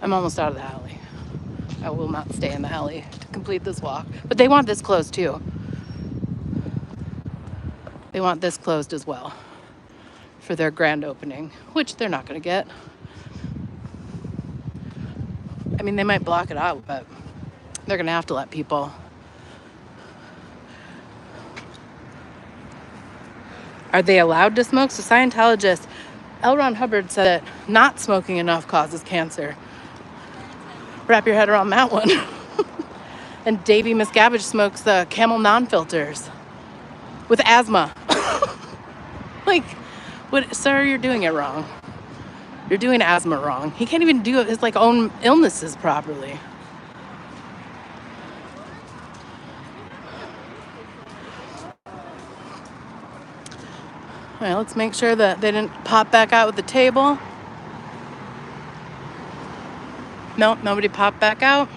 I'm almost out of the alley. I will not stay in the alley to complete this walk. But they want this closed too. They want this closed as well for their grand opening, which they're not gonna get. I mean, they might block it out, but they're gonna have to let people. Are they allowed to smoke? So Scientologist L. Ron Hubbard said that not smoking enough causes cancer. Wrap your head around that one. And Davey Miscavige smokes the Camel non-filters with asthma. Like, what, sir, you're doing it wrong. You're doing asthma wrong. He can't even do his like own illnesses properly. All right, let's make sure that they didn't pop back out with the table. Nope, nobody popped back out.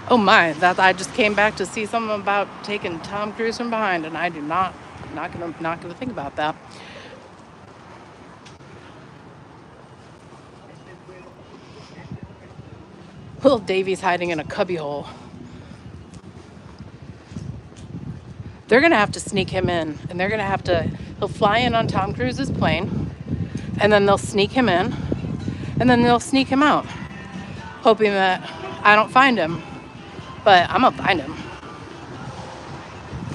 Oh my, that I just came back to see something about taking Tom Cruise from behind, and I do not gonna think about that. Little Davey's hiding in a cubbyhole. They're gonna have to sneak him in, and they're gonna have to. He'll fly in on Tom Cruise's plane, and then they'll sneak him in, and then they'll sneak him out, hoping that I don't find him. But I'm gonna find him.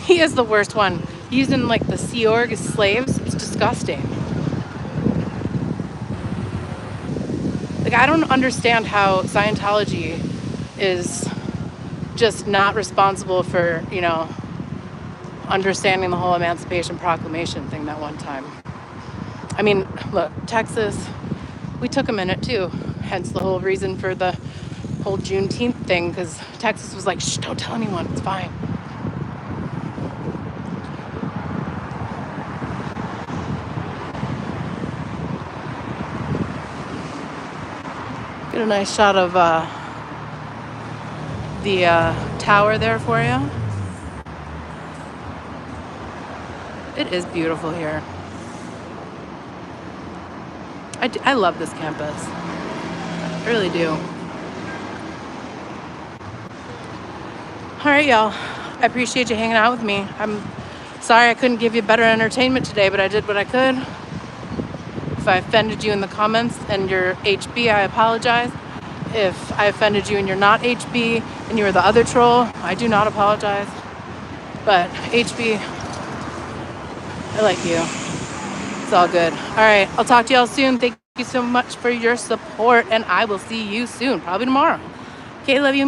He is the worst one. Using like the Sea Org as slaves. It's disgusting. Like, I don't understand how Scientology is just not responsible for, you know, understanding the whole Emancipation Proclamation thing that one time. I mean, look, Texas, we took a minute too. Hence the whole reason for the whole Juneteenth thing, because Texas was like, shh, don't tell anyone, it's fine. Get a nice shot of the tower there for you. It is beautiful here. I love this campus. I really do. All right, y'all. I appreciate you hanging out with me. I'm sorry I couldn't give you better entertainment today, but I did what I could. If I offended you in the comments and you're HB, I apologize. If I offended you and you're not HB and you were the other troll, I do not apologize. But HB, I like you. It's all good. All right, I'll talk to y'all soon. Thank you so much for your support, and I will see you soon, probably tomorrow. Okay, love you.